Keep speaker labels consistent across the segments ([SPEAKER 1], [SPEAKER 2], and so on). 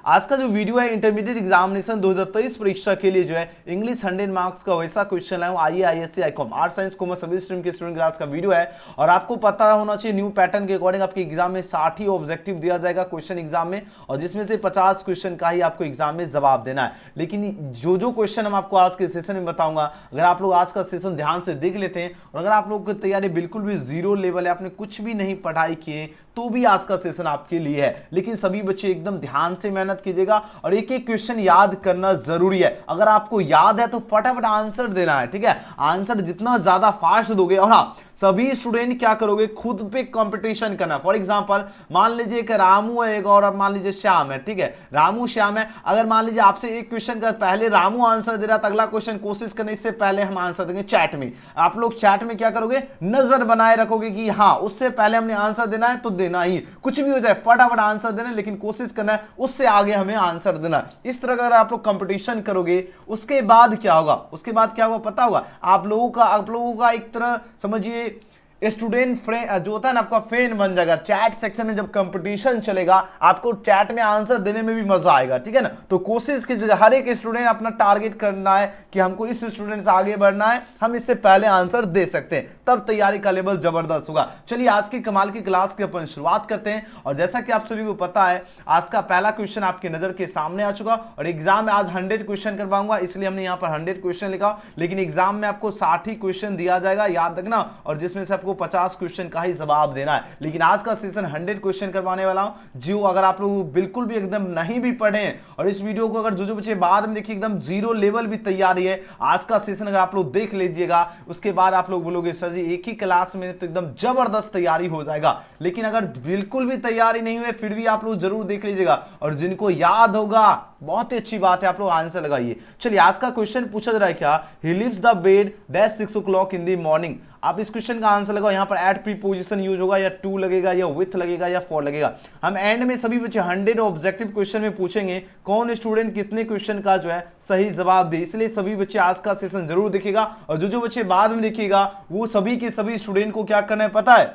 [SPEAKER 1] आज का जो वीडियो है इंटरमीडिएट एग्जामिनेशन 2023 परीक्षा के लिए जो है इंग्लिश 100 मार्क्स का वैसा क्वेश्चन है। आइए ISC Icom art science commerce सभी स्ट्रीम के स्टूडेंट क्लास का वीडियो है और आपको पता होना चाहिए न्यू पैटर्न के अकॉर्डिंग आपके एग्जाम में 60 ही ऑब्जेक्टिव दिया जाएगा क्वेश्चन एग्जाम में, और जिसमें से 50 क्वेश्चन का ही आपको एग्जाम में जवाब देना है। लेकिन जो क्वेश्चन हम आपको आज के सेशन में बताऊंगा, अगर आप लोग आज का सेशन ध्यान से देख लेते हैं और अगर आप लोगों की तैयारी बिल्कुल भी जीरो लेवल है, आपने कुछ भी नहीं पढ़ाई किए, तो भी आज का सेशन आपके लिए है। लेकिन सभी बच्चे एकदम ध्यान से मेहनत कीजिएगा और एक एक क्वेश्चन याद करना जरूरी है। अगर आपको याद है तो फटाफट आंसर देना है, ठीक है। आंसर जितना ज्यादा फास्ट दोगे, और हाँ सभी स्टूडेंट क्या करोगे, खुद पे कंपटीशन करना। फॉर एग्जांपल मान लीजिए कि रामू है एक और मान लीजिए श्याम है, ठीक है। रामू श्याम है, अगर मान लीजिए आपसे एक क्वेश्चन का पहले रामू आंसर दे रहा है, अगला क्वेश्चन कोशिश करने इससे पहले हम आंसर देंगे चैट में। आप लोग चैट में क्या करोगे, नजर बनाए रखोगे कि हाँ उससे पहले हमने आंसर देना है तो देना ही, कुछ भी हो जाए फटाफट आंसर देना, लेकिन कोशिश करना है उससे आगे हमें आंसर देना। इस तरह अगर आप लोग कंपटीशन करोगे, उसके बाद क्या होगा, उसके बाद क्या होगा पता होगा आप लोगों का एक तरह समझिए स्टूडेंट फ्रेंड जो होता है ना, आपका फैन बन जाएगा। चैट सेक्शन में जब कंपटीशन चलेगा, आपको चैट में आंसर देने में भी मजा आएगा, ठीक है ना। तो कोशिश कीजिएगा हर एक स्टूडेंट अपना टारगेट करना है कि हमको इस स्टूडेंट से आगे बढ़ना है, हम इससे पहले आंसर दे सकते हैं, तब तैयारी का लेवल जबरदस्त होगा। चलिए आज की कमाल की क्लास की अपन शुरुआत करते हैं। और जैसा कि आप सभी को पता है, आज का पहला क्वेश्चन आपकी नजर के सामने आ चुका और एग्जाम में आज 100 क्वेश्चन करवाऊंगा, इसलिए हमने यहाँ पर 100 क्वेश्चन लिखा। लेकिन एग्जाम में आपको 60 ही क्वेश्चन दिया जाएगा, याद रखना, और जिसमें से आपको 50 क्वेश्चन का ही जवाब देना है। लेकिन आज का सेशन 100 क्वेश्चन करवाने वाला हूं, जो अगर आप लोग बिल्कुल भी एकदम नहीं भी पढ़े और इस वीडियो को अगर जो बच्चे बाद में देखिए एकदम जीरो लेवल भी तैयारी है, आज का सेशन अगर आप लोग देख लीजिएगा, उसके बाद आप लोग बोलोगे सर जी एक ही क्लास में तो एकदम जबरदस्त तैयारी हो जाएगा। लेकिन अगर बिल्कुल भी तैयारी नहीं हुई फिर भी आप लोग जरूर देख लीजिएगा, और जिनको याद होगा बहुत ही अच्छी बात है, आप लोग आंसर लगाइए। चलिए आज का क्वेश्चन पूछा जा रहा है क्या, he leaves the bed dash 6 o'clock in the morning. आप इस क्वेश्चन का आंसर लगाओ, यहां पर एट प्रीपोजिशन यूज होगा या टू लगेगा या विथ लगेगा या फॉर लगेगा। हम एंड में सभी बच्चे 100 ऑब्जेक्टिव क्वेश्चन में पूछेंगे कौन स्टूडेंट कितने क्वेश्चन का जो है सही जवाब दे, इसलिए सभी बच्चे आज का सेशन जरूर देखिएगा। और जो बच्चे बाद में देखिएगा वो सभी के सभी स्टूडेंट को क्या करना है पता है,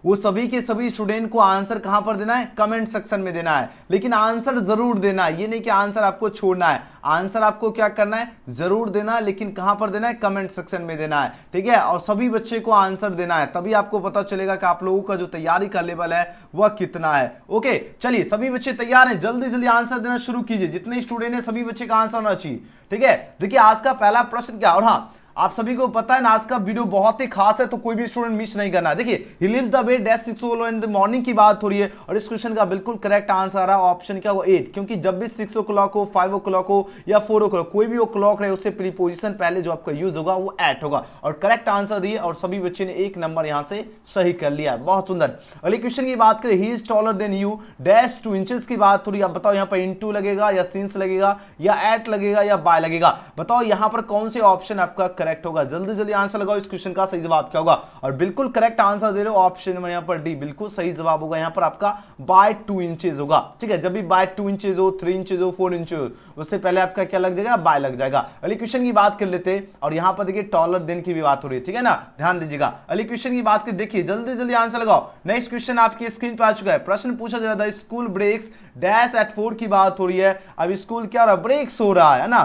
[SPEAKER 1] वो सभी के सभी स्टूडेंट को आंसर कहां पर देना है, कमेंट सेक्शन में देना है। लेकिन आंसर जरूर देना है, ये नहीं कि आंसर आपको छोड़ना है, आंसर आपको क्या करना है जरूर देना है, लेकिन कहां पर देना है, कमेंट सेक्शन में देना है, ठीक है। और सभी बच्चे को आंसर देना है, तभी आपको पता चलेगा कि आप लोगों का जो तैयारी का लेवल है वह कितना है। ओके चलिए सभी बच्चे तैयार हैं, जल्दी जल्दी आंसर देना शुरू कीजिए। जितने स्टूडेंट है सभी बच्चे का आंसर होना चाहिए, ठीक है। देखिए आज का पहला प्रश्न क्या, और हाँ आप सभी को पता है ना आज का वीडियो बहुत ही खास है, तो कोई भी स्टूडेंट मिस नहीं करना। देखिए he leaves the bed dash 6 o'clock in the morning की बात हो रही है, और इस क्वेश्चन का बिल्कुल करेक्ट आंसर आ रहा है ऑप्शन क्या, वो 8। क्योंकि जब भी 6 o'clock हो, 5 o'clock हो या 4 o'clock, कोई भी वो क्लॉक रहे उससे प्रीपोजिशन पहले जो आपका यूज होगा वो 8 होगा। और करेक्ट आंसर दिए और सभी बच्चे ने 1 नंबर यहां से सही कर लिया, बहुत सुंदर। अगले क्वेश्चन की बात करें, he is taller than you dash 2 inches की बात हो रही है। अब बताओ यहाँ पर इनटू लगेगा या सिंस लगेगा या एट लगेगा या बाय लगेगा, बताओ यहाँ पर कौन से ऑप्शन आपका करेक्ट होगा। जल्दी जल्दी आंसर लगाओ, इस क्वेश्चन का सही जवाब क्या होगा। और बिल्कुल करेक्ट आंसर दे रहे हो ऑप्शन में यहाँ पर डी, बिल्कुल सही जवाब होगा। यहाँ पर आपका बाय 2 inches होगा, ठीक है। जब भी बाय 2 inches हो, 3 inches हो, 4 inches हो, उससे पहले आपका क्या लग जाएगा, बाय लग जाएगा। अगले क्वेश्चन की बात कर लेते हैं, और यहाँ पर देखिए टॉलर देन की भी बात हो रही है, ठीक है ना, ध्यान दीजिएगा। अगले क्वेश्चन की बात कर देखिए, जल्दी जल्दी आंसर लगाओ। नेक्स्ट क्वेश्चन आपकी स्क्रीन पर आ चुका है। प्रश्न पूछा जा रहा था स्कूल ब्रेक्स डैश एट 4 की बात हो रही है। अब स्कूल क्या हो रहा है, ब्रेक्स हो रहा है ना,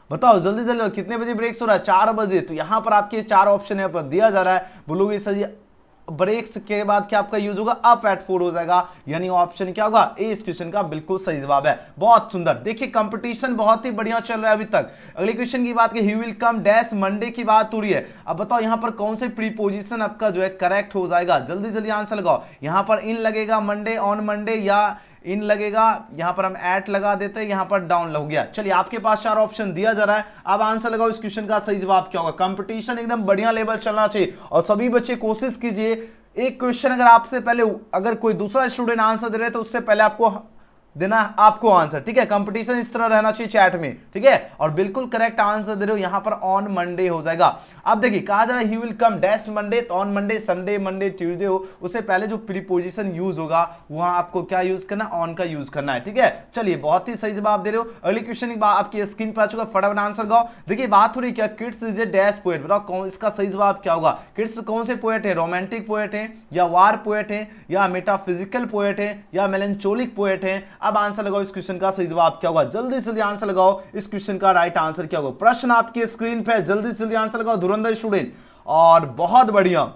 [SPEAKER 1] बताओ जल्दी जल्दी कितने बजे ब्रेक्स हो रहा है, 4 बजे। तो यहां पर आपके 4 ऑप्शन यहाँ पर दिया जा रहा है, बोलोगे सर जी ब्रेक्स के बाद क्या आपका यूज होगा, अप एट 4 हो जाएगा, यानी ऑप्शन क्या होगा ए, इस क्वेश्चन का बिल्कुल सही जवाब है। बहुत सुंदर, देखिए कंपटीशन बहुत ही बढ़िया चल रहा है अभी तक। अगले क्वेश्चन की बात की, ही विल कम डैश मंडे की बात हो रही है। अब बताओ यहाँ पर कौन से प्रीपोजिशन आपका जो है करेक्ट हो जाएगा, जल्दी जल्दी आंसर लगाओ। यहाँ पर इन लगेगा मंडे, ऑन मंडे, या इन लगेगा, यहां पर हम एट लगा देते हैं, यहां पर डाउन लग गया। चलिए आपके पास 4 ऑप्शन दिया जा रहा है, अब आंसर लगाओ इस क्वेश्चन का सही जवाब क्या होगा। कंपटीशन एकदम बढ़िया लेवल चलना चाहिए, और सभी बच्चे कोशिश कीजिए एक क्वेश्चन अगर आपसे पहले अगर कोई दूसरा स्टूडेंट आंसर दे रहे तो उससे पहले आपको देना आपको आंसर, ठीक है। कंपटीशन इस तरह रहना चाहिए चैट में, ठीक है। और बिल्कुल करेक्ट आंसर दे रहे हो, यहां पर ऑन मंडे हो जाएगा। अब देखिए कहा जा रहा है he will come dash Monday, तो on Monday, Sunday, Monday, Tuesday हो, उससे पहले जो प्रीपोजिशन यूज होगा वहां आपको क्या यूज करना, ऑन का यूज करना है, ठीक है। चलिए बहुत ही सही जवाब दे रहे हो। अगले क्वेश्चन आपकी स्क्रीन पर आ चुका, फटाफट आंसर गाओ। देखिए बात हो रही क्या, kids is a dash poet, बताओ कौन इसका सही जवाब क्या होगा। किड्स कौन से पोएट है, रोमांटिक पोएट है या वार पोएट है या मेटाफिजिकल पोएट है या मेलंचोलिक पोएट है। अब आंसर लगाओ इस क्वेश्चन का सही जवाब क्या होगा, जल्दी से जल्दी आंसर लगाओ इस क्वेश्चन का राइट आंसर क्या होगा। प्रश्न आपके स्क्रीन पे, जल्दी से जल्दी आंसर लगाओ धुरंधर स्टूडेंट। और बहुत बढ़िया,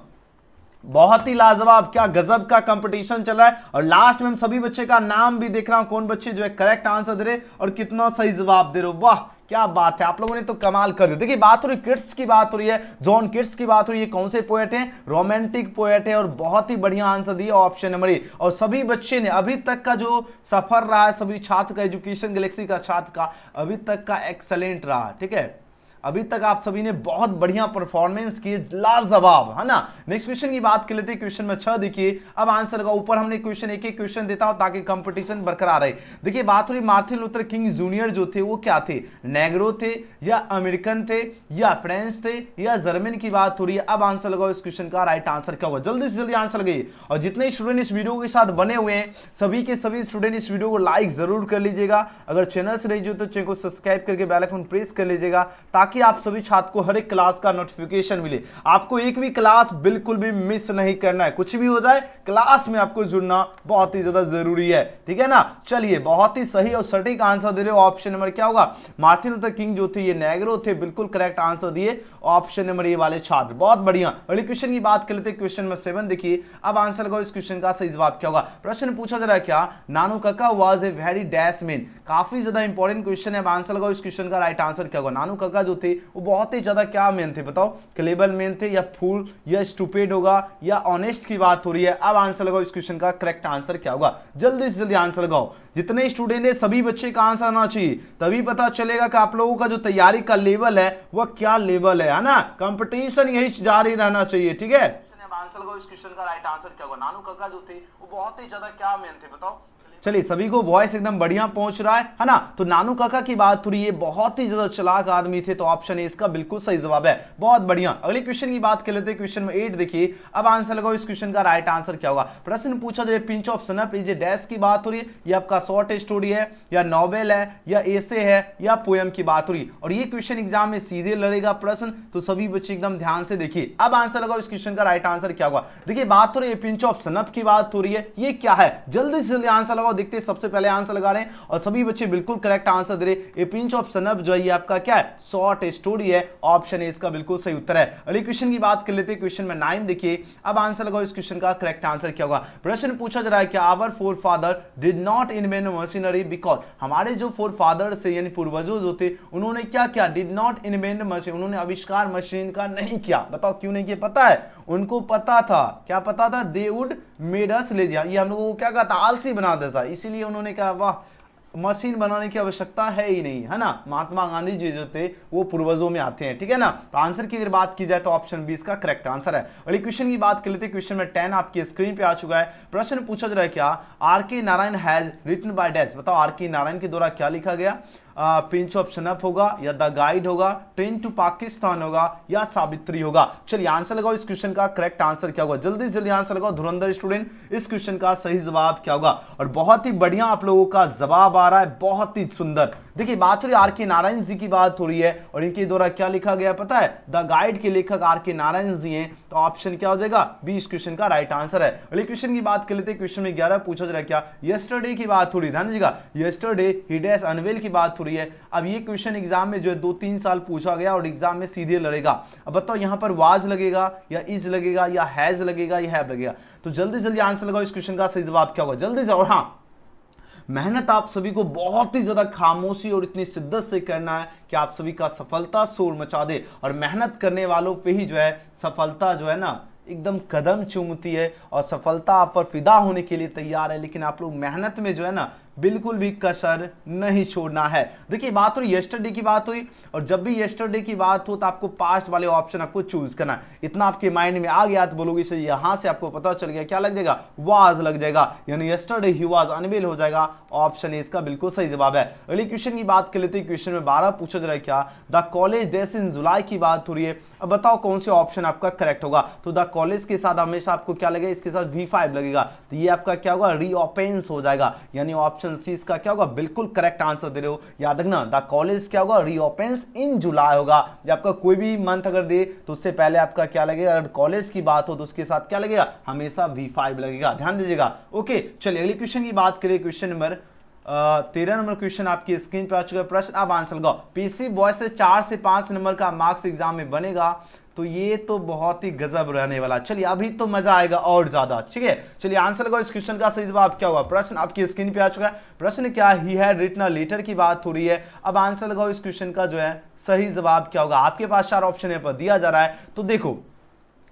[SPEAKER 1] बहुत ही लाजवाब, क्या गजब का कंपटीशन चला है। और लास्ट में हम सभी बच्चे का नाम भी देख रहा हूं, कौन बच्चे जो है करेक्ट आंसर दे रहे और कितना सही जवाब दे रहे हो। वाह क्या बात है, आप लोगों ने तो कमाल कर दिया। देखिए बात हो रही किड्स की, बात हो रही है जॉन किड्स की, बात हो रही है कौन से पोएट हैं, रोमांटिक पोएट है। और बहुत ही बढ़िया आंसर दिया ऑप्शन नंबर ए। और सभी बच्चे ने अभी तक का जो सफर रहा है सभी छात्र का, एजुकेशन गैलेक्सी का छात्र का अभी तक का एक्सलेंट रहा, ठीक है। अभी तक आप सभी ने बहुत बढ़िया परफॉर्मेंस की, लाजवाब, है ना। नेक्स्ट क्वेश्चन की बात कर लेते हैं, क्वेश्चन में 6 देखिए। अब आंसर का ऊपर हमने क्वेश्चन एक एक क्वेश्चन देता हूं ताकि कंपटीशन बरकरार रहे। देखिए बात हो रही मार्टिन लूथर किंग जूनियर जो थे वो क्या थे, नेग्रो थे या अमेरिकन थे या फ्रेंच थे या जर्मन की बात हो रही है। अब आंसर लगाओ इस क्वेश्चन का राइट आंसर क्या होगा, जल्दी से जल्दी आंसर लगाइए। और जितने स्टूडेंट इस वीडियो के साथ बने हुए हैं सभी के सभी स्टूडेंट इस वीडियो को लाइक जरूर कर लीजिएगा। अगर चैनल से रही हो तो चैनल को सब्सक्राइब करके बेल आइकन प्रेस कर लीजिएगा ताकि आप सभी छात्र को हर एक क्लास का नोटिफिकेशन मिले। आपको एक भी क्लास बिल्कुल भी मिस नहीं करना है, कुछ भी हो जाए क्लास में आपको जुड़ना बहुत ही ज्यादा जरूरी है, ठीक है ना। चलिए बहुत ही सही और सटीक आंसर दे रहे हो। ऑप्शन नंबर क्या होगा, मार्टिन लूथर किंग जो थे ये नेग्रो थे, बिल्कुल करेक्ट आंसर दिए ऑप्शन नंबर ए वाले छात्र, बहुत बढ़िया। अगले क्वेश्चन की बात कर लेते हैं, क्वेश्चन नंबर 7 देखिए। अब आंसर लगाओ इस क्वेश्चन का सही जवाब क्या होगा। प्रश्न पूछा जा रहा है क्या, नानू काका was a very dash man, काफी ज्यादा इंपॉर्टेंट क्वेश्चन है। अब आंसर लगाओ इस क्वेश्चन का राइट आंसर क्या होगा। नानू काका जो थे वो बहुत ही ज्यादा क्या मैन थे बताओ, क्लेवर मैन थे या फूल या स्टूपिड होगा या ऑनेस्ट की बात हो रही है। अब आंसर लगाओ इस क्वेश्चन का करेक्ट आंसर क्या होगा, जल्दी से जल्दी आंसर लगाओ। जितने स्टूडेंट है सभी बच्चे का आंसर आना चाहिए, तभी पता चलेगा कि आप लोगों का जो तैयारी का लेवल है वह क्या लेवल है ना। कंपटीशन यही जारी रहना चाहिए, ठीक है। आंसर लगाओ इस क्वेश्चन का राइट आंसर क्या होगा। नानू काका जो थे वो बहुत ही ज्यादा क्या मैन थे बताओ। चलिए सभी को वॉइस एकदम बढ़िया पहुंच रहा है ना। तो नानू काका की बात हो रही है, बहुत ही ज्यादा चालाक आदमी थे, तो ऑप्शन ए इसका बिल्कुल सही जवाब है, बहुत बढ़िया। अगले क्वेश्चन की बात कर लेते हैं, क्वेश्चन में 8 देखिए। अब आंसर लगाओ इस क्वेश्चन का राइट आंसर क्या होगा। प्रश्न पूछा जाए pinch of snuff is a dash की बात हो रही है, ये आपका शॉर्ट स्टोरी है या नॉवेल है या एसे है या पोएम की बात हो रही है। और ये क्वेश्चन एग्जाम में सीधे लड़ेगा प्रश्न, तो सभी बच्चे एकदम ध्यान से देखिए। अब आंसर लगाओ इस क्वेश्चन का राइट आंसर क्या होगा। देखिए बात हो रही है पिंच ऑफ सनप की बात हो रही है, ये क्या है, जल्दी से जल्दी आंसर लगाओ। देखते हैं सबसे पहले आंसर लगा रहे हैं और सभी बच्चे बिल्कुल करेक्ट आंसर दे रहे। ए पिंच ऑफ सनप जो है ये आपका क्या है, शॉर्ट स्टोरी है, ऑप्शन ए इसका बिल्कुल सही उत्तर है। अगले क्वेश्चन की बात कर लेते हैं, क्वेश्चन में 9 देखिए। अब आंसर लगाओ इस क्वेश्चन का करेक्ट आंसर क्या होगा। प्रश्न पूछा जा रहा है कि our forefather did not invent machinery because, हमारे जो फोरफादर से यानी पूर्वजों जो थे उन्होंने क्या किया, डिड नॉट इन्वेंट मशीन, उन्होंने आविष्कार मशीन का नहीं किया। बताओ क्यों नहीं किया, पता है उनको पता था, क्या पता था, they would made us lazy, ये हम लोगों को क्या कहता, आलसी बना देता, इसीलिए उन्होंने कहा वाह मशीन बनाने की आवश्यकता है ही नहीं, है ना। महात्मा गांधी जी जो थे वो पूर्वजों में आते हैं, ठीक है ना। तो आंसर की अगर बात की जाए तो ऑप्शन बी इसका करेक्ट आंसर है। अगले क्वेश्चन की बात कर लेते हैं, क्वेश्चन में 10 आपकी स्क्रीन पे आ चुका है। प्रश्न पूछा जा रहा है क्या, R K Narayan has written by dash, बताओ आर के नारायण के द्वारा क्या लिखा गया। पिंच ऑफ सनप होगा या द गाइड होगा, ट्रेन टू पाकिस्तान होगा या सावित्री होगा। चलिए आंसर लगाओ इस क्वेश्चन का करेक्ट आंसर क्या होगा, जल्दी जल्दी आंसर लगाओ धुरंधर स्टूडेंट, इस क्वेश्चन का सही जवाब क्या होगा। और बहुत ही बढ़िया आप लोगों का जवाब आ रहा है, बहुत ही सुंदर। देखिए बात हो रही है आर के नारायण जी की बात हो रही है और इनके द्वारा क्या लिखा गया पता है, द गाइड के लेखक आर के नारायण जी हैं, तो ऑप्शन क्या हो जाएगा, बी इस क्वेश्चन का राइट आंसर है। अगले क्वेश्चन की बात कर लेते हैं, क्वेश्चन में 11 पूछा जा रहा है क्या, यस्टरडे की बात हो रही है, ध्यान दीजिएगा, यस्टरडे ही डैश अनवेल की बात हो रही है। अब ये क्वेश्चन एग्जाम में जो है 2-3 साल पूछा गया और एग्जाम में सीधे लड़ेगा। अब बताओ यहाँ पर वाज लगेगा या इज लगेगा या हैज लगेगा या हैव लगेगा, तो जल्दी जल्दी आंसर लगाओ इस क्वेश्चन का सही जवाब क्या होगा, जल्दी से। और हाँ, मेहनत आप सभी को बहुत ही ज्यादा खामोशी और इतनी शिद्दत से करना है कि आप सभी का सफलता शोर मचा दे। और मेहनत करने वालों पे ही जो है सफलता जो है ना एकदम कदम चूमती है और सफलता आप पर फिदा होने के लिए तैयार है। लेकिन आप लोग मेहनत में जो है ना बिल्कुल भी कसर नहीं छोड़ना है। देखिए बात हुई यस्टरडे की बात हुई, और जब भी यस्टरडे की बात हो तो आपको पास्ट वाले ऑप्शन आपको चूज करना है। इतना आपके माइंड में आ गया तो बोलोगे सर यहां से आपको पता चल गया, क्या लग जाएगा, वाज लग जाएगा, यानी यस्टरडे ही वाज अनवेल हो जाएगा, ऑप्शन ए इसका बिल्कुल सही जवाब है। अगले क्वेश्चन की बात कर लेते हैं, क्वेश्चन में 12 पूछा जा रहा है क्या, द कॉलेज डेज इन जुलाई की बात हो रही है। अब बताओ कौन से ऑप्शन आपका करेक्ट होगा। तो द कॉलेज के साथ हमेशा आपको क्या लगेगा, इसके साथ V5 लगेगा, तो ये आपका क्या होगा, रीओपेंस हो जाएगा, यानी ऑप्शन सी इसका क्या होगा, बिल्कुल करेक्ट आंसर दे रहे हो। याद रखना द कॉलेज क्या होगा, रीओपेंस इन जुलाई होगा। जब आपका कोई भी मंथ अगर दे तो उससे पहले आपका क्या लगेगा, अगर कॉलेज की बात हो तो उसके साथ क्या लगेगा, हमेशा V5 लगेगा, ध्यान दीजिएगा। ओके चलिए अगले क्वेश्चन की बात करें, क्वेश्चन नंबर 13 नंबर क्वेश्चन आपकी स्क्रीन पे आ चुका है। प्रश्न अब आंसर लगाओ। पीसी बॉय से 4 से 5 नंबर का मार्क्स एग्जाम में बनेगा, तो ये तो बहुत ही गजब रहने वाला। चलिए अभी तो मजा आएगा और ज्यादा। ठीक है, चलिए आंसर लगाओ। इस क्वेश्चन का सही जवाब क्या होगा? प्रश्न आपकी स्क्रीन पे आ चुका है। प्रश्न क्या, he had written a letter की बात हो रही है। अब आंसर लगाओ। इस क्वेश्चन का जो है सही जवाब क्या होगा? आपके पास 4 ऑप्शन यहाँ पर दिया जा रहा है। तो देखो,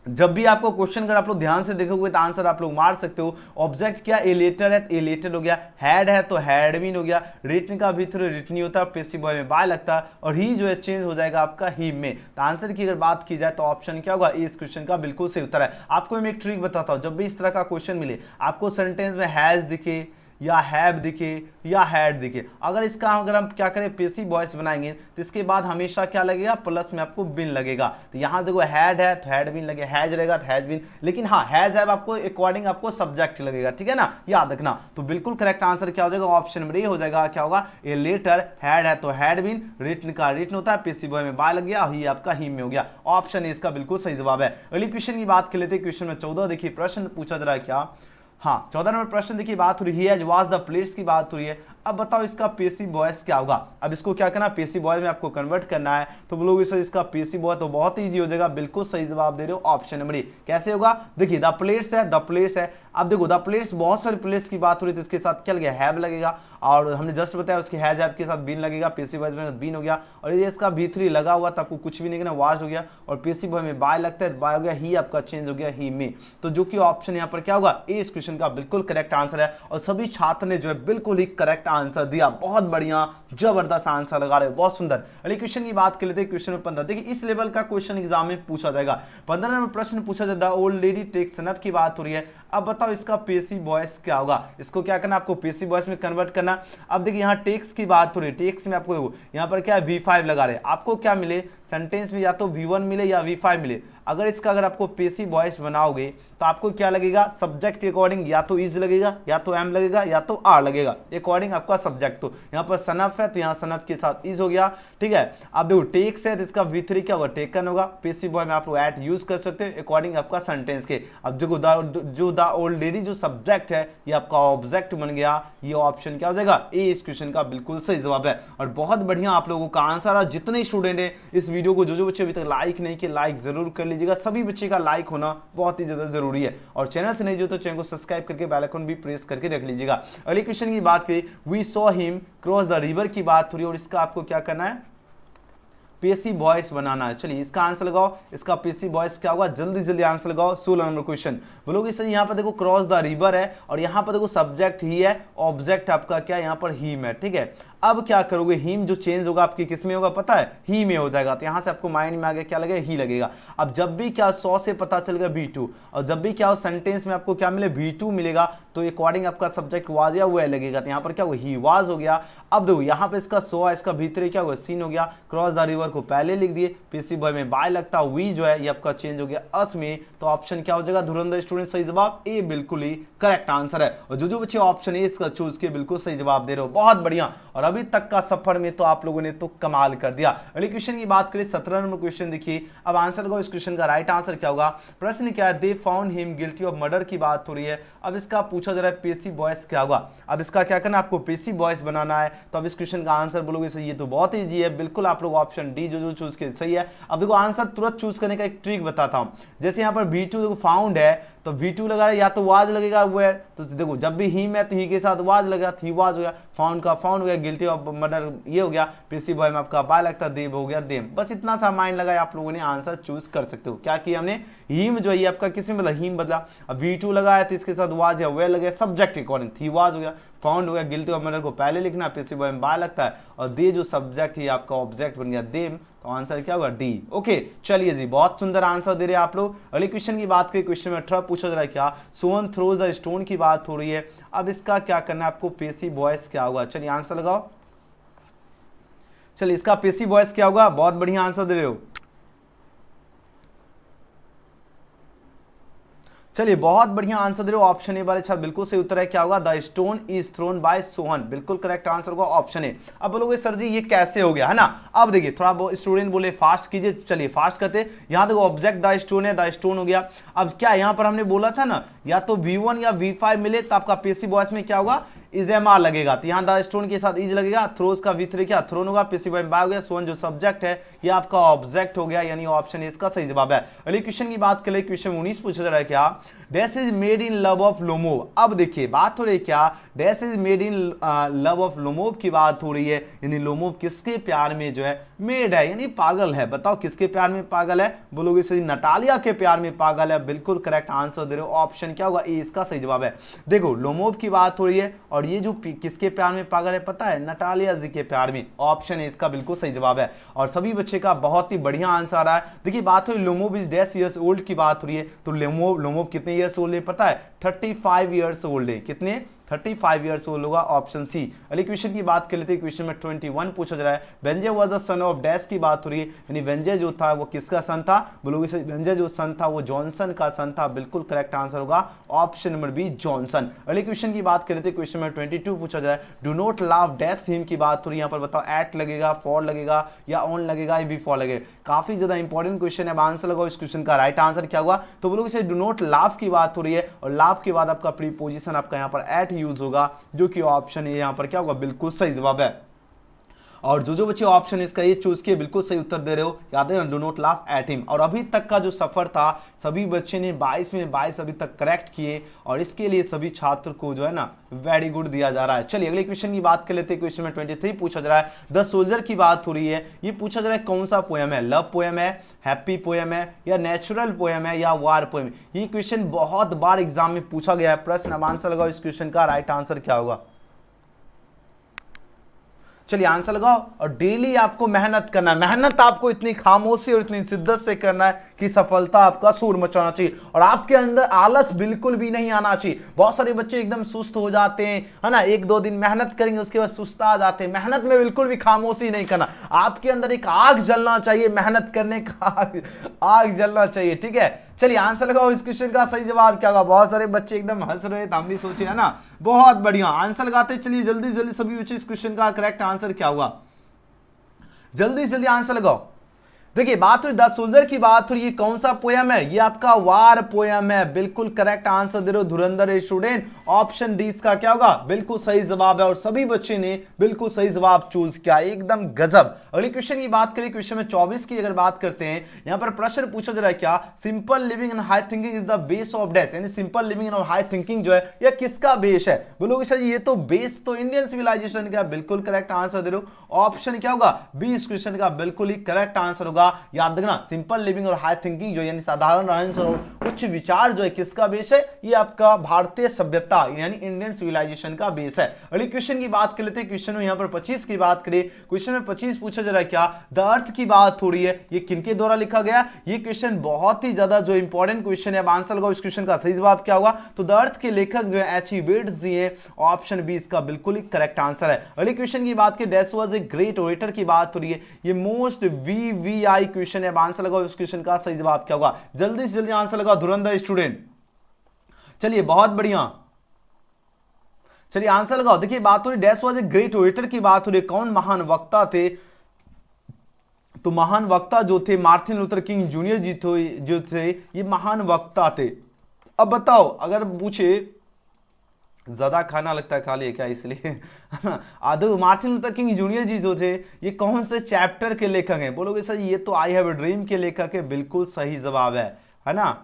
[SPEAKER 1] जब भी आपको क्वेश्चन अगर आप लोग ध्यान से देखोगे तो आंसर आप लोग मार सकते हो। ऑब्जेक्ट क्या, ए लेटर है तो ए लेटर हो गया, हैड है तो हैड बीन हो गया, रिटन का भी थ्रू रिटन होता है, पेसिव बॉय में बाय लगता है, और ही जो है चेंज हो जाएगा आपका ही में। तो आंसर की अगर बात की जाए तो ऑप्शन क्या होगा? इस क्वेश्चन का बिल्कुल सही उत्तर है। आपको मैं एक ट्रिक बताता हूं, जब भी इस तरह का क्वेश्चन मिले, आपको सेंटेंस में हैज दिखे या हैव दिखे या हैड दिखे, अगर हम क्या करें, पेसिव वॉइस बनाएंगे तो इसके बाद हमेशा क्या लगेगा? प्लस में आपको बिन लगेगा। तो यहां देखो हैड है तो हैड बिन लगेगा, हैज रहेगा तो हैज बिन, लेकिन हाँ हैज हैव आपको अकॉर्डिंग आपको सब्जेक्ट लगेगा। ठीक है ना, याद रखना। तो बिल्कुल करेक्ट आंसर क्या हो जाएगा? ऑप्शन नंबर ए हो जाएगा। क्या होगा? ए लेटर, हैड है तो हैड बिन, रिटन का रिटन होता है, पेसिव वॉइस में बाय लग गया, ही आपका ही में हो गया। ऑप्शन ए इसका बिल्कुल सही जवाब है। अगली क्वेश्चन की बात कर लेते हैं। क्वेश्चन में 14 देखिए, प्रश्न पूछा जा रहा है क्या, हाँ 14 नंबर प्रश्न देखिए, बात हो रही है वाज द प्लेस की बात हो रही है। अब बताओ इसका पेसिव वॉइस क्या होगा? अब इसको क्या करना, पेसिव वॉइस में आपको कन्वर्ट करना है। तो बोलोगे सर इसका पेसिव वॉइस तो बहुत इजी हो जाएगा। बिल्कुल सही जवाब दे रहे हो, ऑप्शन नंबर ए। कैसे होगा? देखिए द प्लेस है, द प्लेस है। अब देखो द प्लेस, बहुत सारे प्लेस की बात हो रही है तो इसके साथ क्या लगेगा? हैव लगेगा, और हमने जस्ट बताया उसके हैज हैव के साथ बीन लगेगा, पेसिव वॉइस में बीन हो गया, और ये इसका V3 लगा हुआ था, आपको कुछ भी नहीं करना, वाज हो गया, और पेसिव वॉइस में बाय लगता है, बाय हो गया, ही आपका चेंज हो गया ही में। तो जो कि ऑप्शन यहाँ पर क्या होगा? ए इस क्वेश्चन का बिल्कुल करेक्ट आंसर है। और सभी छात्र ने जो है बिल्कुल ही करेक्ट आंसर दिया। बहुत बढ़िया, जबरदस्त आंसर लगा रहे हो, बहुत सुंदर। अगले क्वेश्चन की बात कर लेते हैं। क्वेश्चन 15 देखिए, इस लेवल का क्वेश्चन एग्जाम में पूछा जाएगा। 15 नंबर प्रश्न पूछा जाता है, ओल्ड लेडी टेक्स सनअप की बात हो रही है। अब बताओ इसका पेसिव वॉइस क्या होगा? इसको क्या करना, आपको पेसिव वॉइस में कन्वर्ट करना। अब देखिए यहाँ टेक्स की बात हो रही है, टेक्स में आपको देखो यहाँ पर क्या है, V5 लगा रहे, आपको क्या मिले सेंटेंस में, या तो V1 मिले या V5 मिले। अगर आपको पेसिव वॉइस बनाओगे तो आपको क्या लगेगा? सब्जेक्ट के अकॉर्डिंग या तो इज लगेगा, या तो एम लगेगा, या तो आर लगेगा, अकॉर्डिंग आपका सब्जेक्ट। तो यहाँ पर सनअप है तो यहाँ सनअप के साथ इज हो गया। ठीक है, अब देखो टेक्स है तो इसका V3 क्या होगा? टेकन होगा। पेसिव वॉइस में आप लोग एट यूज कर सकते हैं अकॉर्डिंग आपका सेंटेंस के। अब देखो जो द ओल्ड लेडी जो सब्जेक्ट है ये आपका ऑब्जेक्ट बन गया। ये ऑप्शन क्या हो जाएगा? ए इस क्वेश्चन का बिल्कुल सही जवाब है। और बहुत बढ़िया आप लोगों का आंसर है। जितने स्टूडेंट है इस वीडियो को, जो बच्चे अभी तक लाइक नहीं किए, लाइक जरूर कर लीजिएगा। सभी बच्चे का लाइक होना बहुत ही ज्यादा जरूरी है। और चैनल से नहीं जो तो चैनल को सब्सक्राइब करके बेल आइकन भी प्रेस करके रख लीजिएगा। अगले क्वेश्चन की बात करें, we saw him cross the river की बात हो रही है, और इसका आपको क्या करना है? पेसिव वॉइस बनाना है। चलिए इसका आंसर लगाओ। इसका पेसिव वॉइस क्या होगा? जल्दी जल्दी आंसर लगाओ। 16 नंबर क्वेश्चन बोलोगे सर यहाँ पर देखो क्रॉस द रिवर है, और यहाँ पर देखो सब्जेक्ट ही है, ऑब्जेक्ट आपका क्या यहाँ पर हीम है। ठीक है, अब क्या करोगे? हीम जो चेंज होगा आपकी किस में होगा पता है? ही में हो जाएगा। तो यहां से आपको माइंड में आ गया क्या लगेगा? ही लगेगा। अब जब भी क्या 100 से पता चलेगा V2, और जब भी क्या हो सेंटेंस में आपको क्या मिले? V2 मिलेगा, तो अकॉर्डिंग आपका सब्जेक्ट वाज या वो लगेगा। तो यहाँ पर क्या होगा? ही वाज हो गया। अब देखो यहाँ पे इसका 100 है, इसका V3 क्या होगा? सीन हो गया। क्रॉस द रिवर को पहले लिख दिए, पेसिव वॉइस में बाय लगता, वी जो है ये आपका चेंज हो गया अस में। तो ऑप्शन क्या हो जाएगा? धुरंधर स्टूडेंट सही जवाब ए बिल्कुल ही करेक्ट आंसर है। और जो बच्चे ऑप्शन ए इसका चूज के बिल्कुल सही जवाब दे रहे हो, बहुत बढ़िया। और अभी तक का सफर में तो आप लोगों ने तो कमाल कर दिया। अगले क्वेश्चन की बात करें, 17 नंबर क्वेश्चन देखिए। अब आंसर को, इस क्वेश्चन का राइट आंसर क्या होगा? प्रश्न क्या है? They found him guilty of murder की बात हो रही है। अब इसका पूछा जा रहा है पेसिव वॉइस क्या होगा? अब इसका क्या करना, आपको पेसिव वॉइस बनाना है। तो अब इस क्वेश्चन का आंसर बोलोगे सही, ये तो बहुत ईजी है। बिल्कुल आप लोग ऑप्शन डी जो चूज के सही है। अब देखो आंसर तुरंत चूज करने का एक ट्रिक बताता हूं। जैसे यहाँ पर V2 देखो फाउंड है, तो V2 लगा रहा, या तो वाज लगेगा वेयर। तो देखो जब भी ही में तो ही के साथ वाज लगेगा, ही वाज हो गया, फाउंड का फाउंड हो गया, गिल्टी ऑफ मर्डर ये हो गया, पेसिव वॉइस में आपका बाय लगता, देव हो गया देम। बस इतना सा माइंड लगाया, आप लोगों ने आंसर चूज कर सकते हो। क्या किया हमने? हीम जो है आपका किसमें बदला? हीम बदला। अब V2 लगाया तो इसके साथ वाज या वेयर लगे, सब्जेक्ट अकॉर्डिंग थी वाज हो गया, फाउंड हो गया, गिल्टी ऑफ मर्डर को पहले लिखना, पेसिव वॉइस में बाय लगता है, और दे जो सब्जेक्ट है आपका ऑब्जेक्ट बन गया देम। तो आंसर क्या होगा? डी। ओके चलिए जी, बहुत सुंदर आंसर दे रहे हैं आप लोग। अगले क्वेश्चन की बात करें, क्वेश्चन में 18 पूछा जा रहा है क्या? सोहन थ्रोज द स्टोन की बात हो रही है। अब इसका क्या करना है आपको? पेसिव वॉइस क्या होगा? चलिए आंसर लगाओ। चलिए इसका पेसिव वॉइस क्या होगा? बहुत बढ़िया आंसर दे रहे हो। चलिए बहुत बढ़िया आंसर दे रहे हो, ऑप्शन ए वाले छात्र बिल्कुल सही उत्तर है। क्या होगा? The stone is thrown by Sohan, बिल्कुल करेक्ट आंसर होगा ऑप्शन ए। अब बोलोगे सर जी ये कैसे हो गया, है ना? अब देखिए थोड़ा स्टूडेंट बोले फास्ट कीजिए, चलिए फास्ट करते। यहाँ देखो ऑब्जेक्ट द स्टोन है, द स्टोन हो गया। अब क्या यहाँ पर हमने बोला था ना, या तो V1 या V5 मिले तो आपका पेसिव वॉइस में क्या होगा? इज एम आर लगेगा, तो यहाँ द स्टोन के साथ इज लगेगा, थ्रोज का V3 क्या थ्रोन होगा, पीसीबी बाय हो गया, सोन जो सब्जेक्ट है ये आपका ऑब्जेक्ट हो गया, यानी ऑप्शन इसका सही जवाब है। अगले क्वेश्चन की बात करें, क्वेश्चन 19 पूछा जा रहा है क्या, dash is made in love of Lomov. अब देखिए बात हो रही है क्या, dash is made in love of Lomov की बात हो रही है, यानी लोमोव किसके प्यार में जो है मेड है, यानी पागल है। बताओ किसके प्यार में पागल है, बोलोगे सही नटालिया के प्यार में पागल है, बिल्कुल करेक्ट आंसर दे रहे हो, ऑप्शन क्या होगा, ए इसका सही जवाब है। देखो लोमोव की बात हो रही है और ये जो किसके प्यार में पागल है पता है, नटालिया जी के प्यार में, ऑप्शन ए इसका बिल्कुल सही जवाब है। और सभी बच्चे का बहुत ही बढ़िया आंसर आ रहा है। देखिए बात हो रही Lomov is dash years old की बात हो रही है, तो लोमोव कितने ईयर्स ओल्ड है पता है, 35 ईयर्स ओल्ड है, कितने 35 ईयर्स ओल्ड होगा, ऑप्शन सी। अगले क्वेश्चन की बात कर लेते हैं, क्वेश्चन में 21 पूछा जा रहा है, वेंजय was the son of dash की बात हो रही है, यानी वेंजय जो था वो किसका सन था, बोलोगे सर वेंजय जो सन था वो जॉनसन का सन था, बिल्कुल करेक्ट आंसर होगा ऑप्शन नंबर बी जॉनसन। अगले क्वेश्चन की बात कर लेते हैं, क्वेश्चन में 22 पूछा जा रहा है, डू नॉट लाव डैश हिम की बात हो रही है, यहाँ पर बताओ एट लगेगा, फॉर लगेगा या ऑन लगेगा या बिफोर लगेगा, काफी ज्यादा इंपॉर्टेंट क्वेश्चन है, अब आंसर लगाओ इस क्वेश्चन का, राइट आंसर क्या होगा, तो बोलोगे सर डू नॉट लाव की बात हो रही है और लाव के बाद आपका प्रीपोजिशन आपका यहाँ पर एट यूज होगा, जो कि ऑप्शन है यहाँ पर क्या होगा, बिल्कुल सही जवाब है। और जो बच्चे ऑप्शन इसका ये चूज किए बिल्कुल सही उत्तर दे रहे हो, याद है ना, do not laugh at him. और अभी तक का जो सफर था सभी बच्चे ने 22 में 22 अभी तक करेक्ट किए और इसके लिए सभी छात्र को जो है ना वेरी गुड दिया जा रहा है। चलिए अगले क्वेश्चन की बात कर लेते हैं, क्वेश्चन में 23 पूछा जा रहा है, द सोल्जर की बात हो रही है, ये पूछा जा रहा है कौन सा पोएम है, लव पोएम है, हैप्पी पोएम है या नेचुरल पोएम है या वार पोएम। ये क्वेश्चन बहुत बार एग्जाम में पूछा गया है प्रश्न, अब आंसर लगाओ इस क्वेश्चन का, राइट आंसर क्या होगा। चलिए आंसर लगाओ और डेली आपको मेहनत करना है, मेहनत आपको इतनी खामोशी और इतनी शिद्दत से करना है कि सफलता आपका शोर मचाना चाहिए और आपके अंदर आलस बिल्कुल भी नहीं आना चाहिए। बहुत सारे बच्चे एकदम सुस्त हो जाते हैं, है ना, एक दो दिन मेहनत करेंगे उसके बाद सुस्ता जाते हैं। मेहनत में बिल्कुल भी खामोशी नहीं करना, आपके अंदर एक आग जलना चाहिए, मेहनत करने का आग जलना चाहिए, ठीक है। चलिए आंसर लगाओ इस क्वेश्चन का, सही जवाब क्या होगा। बहुत सारे बच्चे एकदम हंस रहे थे, हम भी सोचे, है ना, बहुत बढ़िया आंसर लगाते। चलिए जल्दी जल्दी सभी बच्चे इस क्वेश्चन का करेक्ट आंसर क्या होगा, जल्दी जल्दी आंसर लगाओ। देखिए बात हुई द सोल्जर की बात हुई, ये कौन सा पोयम है, ये आपका वार पोयम है, बिल्कुल करेक्ट आंसर दे रहे हो धुरंधर स्टूडेंट, ऑप्शन डी इसका क्या होगा, बिल्कुल सही जवाब है और सभी बच्चे ने बिल्कुल सही जवाब चूज किया, एकदम गजब। अगले क्वेश्चन की बात करें, क्वेश्चन में 24 की अगर बात करते हैं, यहां पर प्रश्न पूछा जा रहा है क्या, simple living and high thinking is the base of dash, यानी सिंपल लिविंग और हाई थिंकिंग जो है यह किसका बेस है, बोलोगे सर ये तो बेस तो इंडियन सिविलाइजेशन का, बिल्कुल करेक्ट आंसर दे रहे हो, ऑप्शन क्या होगा बी इस क्वेश्चन का बिल्कुल ही करेक्ट आंसर होगा। याद रखना सिंपल लिविंग और हाई थिंकिंग जो यानी साधारण रहन सहन उच्च विचार जो है किसका बेस है, ये आपका भारतीय सभ्यता यानी इंडियन सिविलाइजेशन का बेस है। अगले क्वेश्चन की बात कर लेते हैं, क्वेश्चन में यहां पर 25 की बात करें, क्वेश्चन में 25 पूछा जा रहा है क्या, द अर्थ की बात हो रही है, ये किनके द्वारा लिखा गया, ये क्वेश्चन बहुत ही ज्यादा जो इंपॉर्टेंट क्वेश्चन है, अब आंसर लगाओ इस क्वेश्चन का, सही जवाब क्या होगा, तो द अर्थ के लेखक जो है एच.ई. वेट्स जी है, ऑप्शन बी इसका बिल्कुल ही करेक्ट आंसर है। अगले क्वेश्चन की बात करें, dash was a great orator की बात हो रही है, ये मोस्ट वीवीआई क्वेश्चन है, आंसर लगाओ इस क्वेश्चन का, सही जवाब क्या होगा, जल्दी से जल्दी आंसर लगाओ धुरंधर स्टूडेंट। चलिए बहुत बढ़िया, चलिए आंसर लगाओ। देखिए बात हो रही dash was a great orator की बात हो रही है, कौन महान वक्ता थे, तो महान वक्ता जो थे मार्टिन लूथर किंग जूनियर जी जो थे ये महान वक्ता थे। अब बताओ अगर पूछे ज्यादा खाना लगता है खा लिए क्या इसलिए आदो मार्टिन लूथर किंग जूनियर जी जो थे ये कौन से चैप्टर के लेखक हैं, बोलोगे सर ये तो आई हैव ए ड्रीम के लेखक है, बिल्कुल सही जवाब है ना।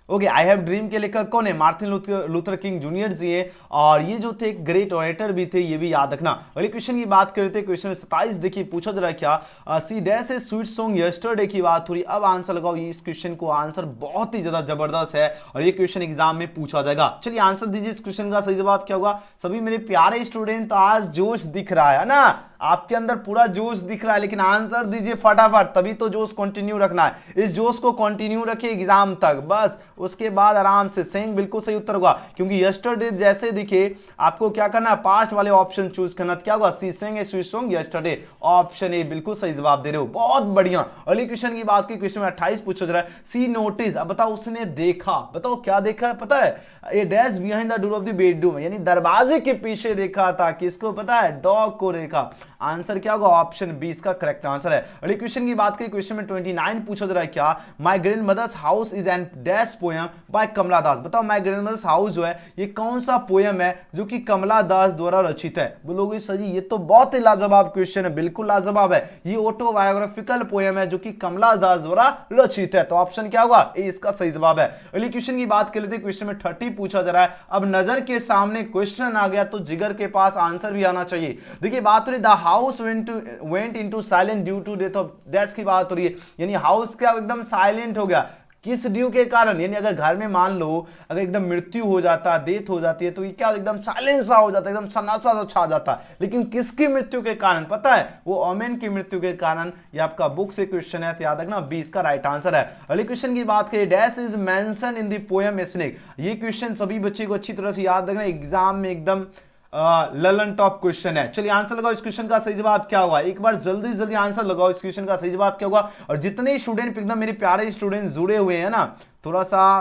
[SPEAKER 1] ओके आई हैव ड्रीम के लेखक कौन है, मार्टिन लूथर किंग जूनियर जी है और ये जो थे ग्रेट ओरेटर भी थे, ये भी याद रखना। अगले क्वेश्चन की बात करते हैं, क्वेश्चन 27 देखिए पूछा जा रहा है क्या, she dash a sweet song yesterday की बात हो रही। अब आंसर लगाओ, ये इस क्वेश्चन को आंसर बहुत ही ज्यादा जबरदस्त है और ये क्वेश्चन एग्जाम में पूछा जाएगा। चलिए आंसर दीजिए इस क्वेश्चन का, सही जवाब क्या होगा। सभी मेरे प्यारे स्टूडेंट तो आज जोश दिख रहा है ना, आपके अंदर पूरा जोश दिख रहा है, लेकिन आंसर दीजिए फटाफट, तभी तो जोश कंटिन्यू रखना है। इस जोश को कंटिन्यू रखिए एग्जाम तक, बस उसके बाद आराम से सेंग बिल्कुल सही उत्तर होगा, क्योंकि यस्टरडे जैसे दिखे आपको क्या करना है, पांच वाले ऑप्शन चूज करना, क्या होगा she sang sweet song yesterday, option A बिल्कुल सही जवाब दे रहे हो, बहुत बढ़िया। अगले क्वेश्चन की बात की, क्वेश्चन में 28 पूछा जा रहा है, सी नोटिस, अब बताओ उसने देखा, बताओ क्या देखा है पता है, A dash behind the door of the bedroom, यानी दरवाजे के पीछे देखा था, किसको पता है, डॉग को देखा। आंसर क्या होगा, ऑप्शन बी इसका करेक्ट आंसर है। अगले क्वेश्चन की बात करें, क्वेश्चन में 29 पूछा जा रहा है क्या, my grand mother's house is an dash poem by Kamala Das. बताओ माय ग्रैंड मदर्स हाउस जो है ये कौन सा पोयम है जो कि कमला दास द्वारा रचित है। बोलोगे सर जी ये तो बहुत ही लाजवाब क्वेश्चन है, बिल्कुल लाजवाब है, ये ऑटोबायोग्राफिकल पोयम है जो कि कमला दास द्वारा रचित है। तो ऑप्शन क्या होगा, ए इसका सही जवाब है। अगले क्वेश्चन की बात कर लेते हैं, क्वेश्चन में 30 पूछा जा रहा है। अब नजर के सामने क्वेश्चन आ गया तो जिगर के पास आंसर भी आना चाहिए। देखिए बात हो रही the house went into silent due to death of dash की बात हो रही है, यानी हाउस क्या एकदम साइलेंट हो गया, किस ड्यू के कारण, यानी अगर घर में मान लो अगर एकदम मृत्यु हो जाता है, डेथ हो जाती है तो ये क्या एकदम साइलेंस सा हो जाता है, एकदम सन्नाटा सा छा जाता है। लेकिन किसकी मृत्यु के कारण पता है, वो ओमेन की मृत्यु के कारण। ये आपका बुक से क्वेश्चन है तो याद रखना बी इसका राइट आंसर है। अगले क्वेश्चन की बात करें, dash is mention in the poem snake. ये क्वेश्चन सभी बच्चे को अच्छी तरह से याद रखना, एग्जाम में एकदम ललन टॉप क्वेश्चन है। चलिए आंसर लगाओ, इस क्वेश्चन का सही जवाब क्या होगा, एक बार जल्दी जल्दी आंसर लगाओ, इस क्वेश्चन का सही जवाब क्या होगा। और जितने स्टूडेंट एकदम मेरे प्यारे स्टूडेंट जुड़े हुए हैं ना, थोड़ा सा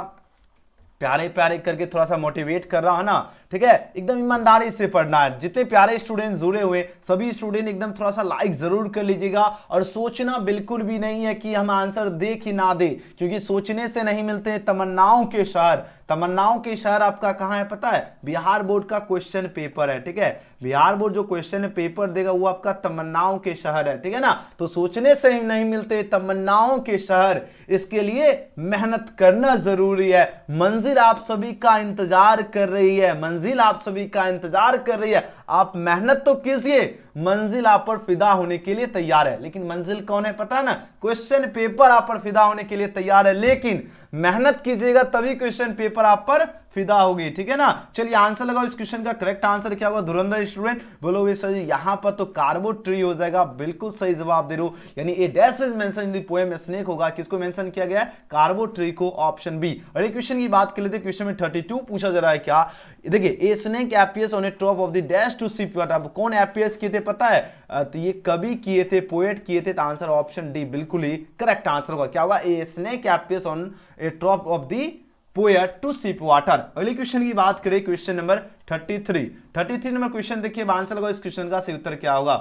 [SPEAKER 1] प्यारे प्यारे करके थोड़ा सा मोटिवेट कर रहा है ना, ठीक है, एकदम ईमानदारी से पढ़ना है। जितने प्यारे स्टूडेंट जुड़े हुए सभी स्टूडेंट एकदम थोड़ा सा लाइक जरूर कर लीजिएगा। और सोचना बिल्कुल भी नहीं है कि हम आंसर दे कि ना दे, क्योंकि सोचने से नहीं मिलते तमन्नाओं के शहर। तमन्नाओं के शहर आपका कहां है पता है, बिहार बोर्ड का क्वेश्चन पेपर है, ठीक है। बिहार बोर्ड जो क्वेश्चन पेपर देगा वो आपका तमन्नाओं के शहर है, ठीक है ना। तो सोचने से ही नहीं मिलते तमन्नाओं के शहर, इसके लिए मेहनत करना जरूरी है। मंजिल आप सभी का इंतजार कर रही है, मंजिल आप सभी का इंतजार कर रही है। आप मेहनत तो कीजिए, मंजिल आप पर फिदा होने के लिए तैयार है। लेकिन मंजिल कौन है पता है ना, क्वेश्चन पेपर आप पर फिदा होने के लिए तैयार है। लेकिन मेहनत कीजिएगा तभी क्वेश्चन पेपर आप पर फिदा होगी, ठीक है ना। चलिए आंसर लगाओ, इस क्वेश्चन का करेक्ट आंसर क्या होगा धुरंधर स्टूडेंट। बोलोगे सर जी यहां पर तो कार्बो ट्री हो जाएगा, बिल्कुल सही जवाब दे रहे हो, यानी A dash is mention in the poem snake होगा। किसको मेंशन किया गया है, कार्बो ट्री को, ऑप्शन बी। अगले क्वेश्चन की बात कर लेते हैं, क्वेश्चन में 32 पूछा जा रहा है क्या, देखिए a snake appears on a top of the dash to sip water. अब कौन अपीयर्स किए थे पता है, तो ये कवि किए थे, पोएट किए थे। तो आंसर ऑप्शन डी बिल्कुल ही करेक्ट आंसर होगा। क्या होगा, a snake appears on a top of the poet to sip water. अगले क्वेश्चन की बात करें, क्वेश्चन नंबर 33 नंबर क्वेश्चन देखिए, आंसर लगाओ, इस क्वेश्चन का सही उत्तर क्या होगा।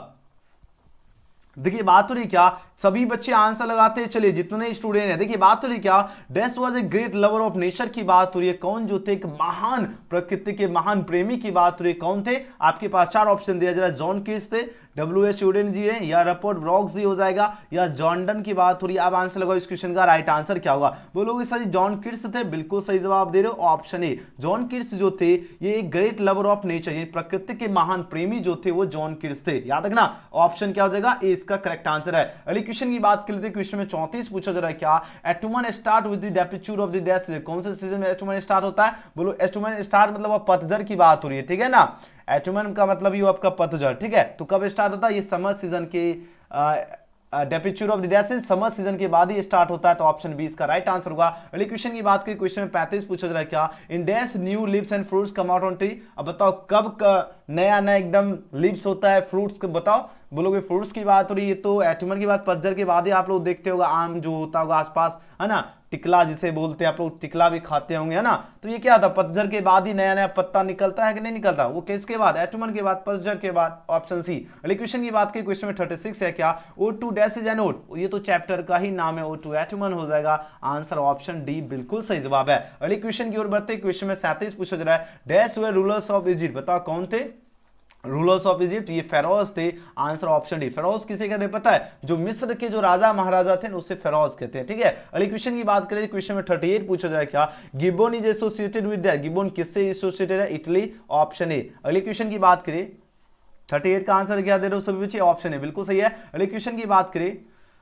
[SPEAKER 1] देखिए बात हो रही क्या, सभी बच्चे आंसर लगाते हैं, चलिए जितने स्टूडेंट हैं। देखिए बात हो रही क्या, dash was a great lover of nature की बात हो रही है। कौन जो थे, एक महान प्रकृति के महान प्रेमी की बात हो रही है। कौन थे, आपके पास 4 ऑप्शन दिया जा रहा है, जॉन कीट्स थे, W.H. यूडेन जी है, या रपर्ट ब्रॉक्स जी हो जाएगा, या जॉर्डन की बात हो रही है। अब आंसर लगाओ, इस क्वेश्चन का राइट आंसर क्या होगा। बोलोगे सर जॉन कीट्स थे, बिल्कुल सही जवाब दे रहे हो, ऑप्शन ए। जॉन कीट्स जो थे ये एक ग्रेट लवर ऑफ नेचर, यानी प्रकृति के महान प्रेमी जो थे वो जॉन कीट्स थे, याद रखना। ऑप्शन क्या हो जाएगा, ए इसका करेक्ट आंसर है। अगले क्वेश्चन की बात कर लेते हैं, क्वेश्चन में 34 पूछा जा रहा है क्या, autumn start with the departure of the dash. कौन से सीजन में एटमन स्टार्ट होता है, बोलो एटमन स्टार्ट मतलब पतझड़ की बात हो रही है, ठीक है ना। एटमन का मतलब ये आपका पतझड़, ठीक है। तो कब स्टार्ट होता है, ये समर सीजन के departure of the dash summer season के बाद ही स्टार्ट होता है। तो ऑप्शन बी इसका राइट आंसर होगा। अगले क्वेश्चन की बात करें, क्वेश्चन में 35 पूछा जा रहा है क्या, in dash new leaves and fruits come out on tree. अब बताओ कब नया नया एकदम लीव्स होता है, फ्रूट्स बताओ। बोलोगे फ्रूट्स की बात हो रही है तो एटमन की बात पतझड़ के बाद ही आप लोग देखते होगा, आम जो होता होगा आसपास, है ना, टिकला जिसे बोलते हैं, आप लोग टिकला भी खाते होंगे, है ना। तो ये क्या था, पतझड़ के बाद ही नया नया पत्ता निकलता है कि नहीं निकलता, वो किसके बाद, एटमन के बाद, पतझड़ के बाद, ऑप्शन सी। अगले क्वेश्चन की बात की, क्वेश्चन में 36 है क्या, O2 डैश इज एन ओट। ये तो चैप्टर का ही नाम है, O2 एटमन हो जाएगा, आंसर ऑप्शन डी बिल्कुल सही जवाब है। अगले क्वेश्चन की ओर बढ़ते, क्वेश्चन में 37 पूछा जा रहा है, dash were rulers of Egypt. बताओ कौन थे रूलर्स ऑफ इजिप्ट, ये फेरोज थे, आंसर ऑप्शन डी। फेरोज किसे कहते हैं पता है, जो मिस्र के जो राजा महाराजा थे उसे फेरोज कहते हैं, ठीक है। अगले क्वेश्चन की बात करें, क्वेश्चन में 38 पूछा जाए क्या, Gibbon is associated with that. Gibbon किससे एसोसिएटेड है, इटली, ऑप्शन ए। अगले क्वेश्चन की बात करें, 38 का आंसर क्या दे रहे हो सभी बच्चे, ऑप्शन ए बिल्कुल सही है। अगले क्वेश्चन की बात करें,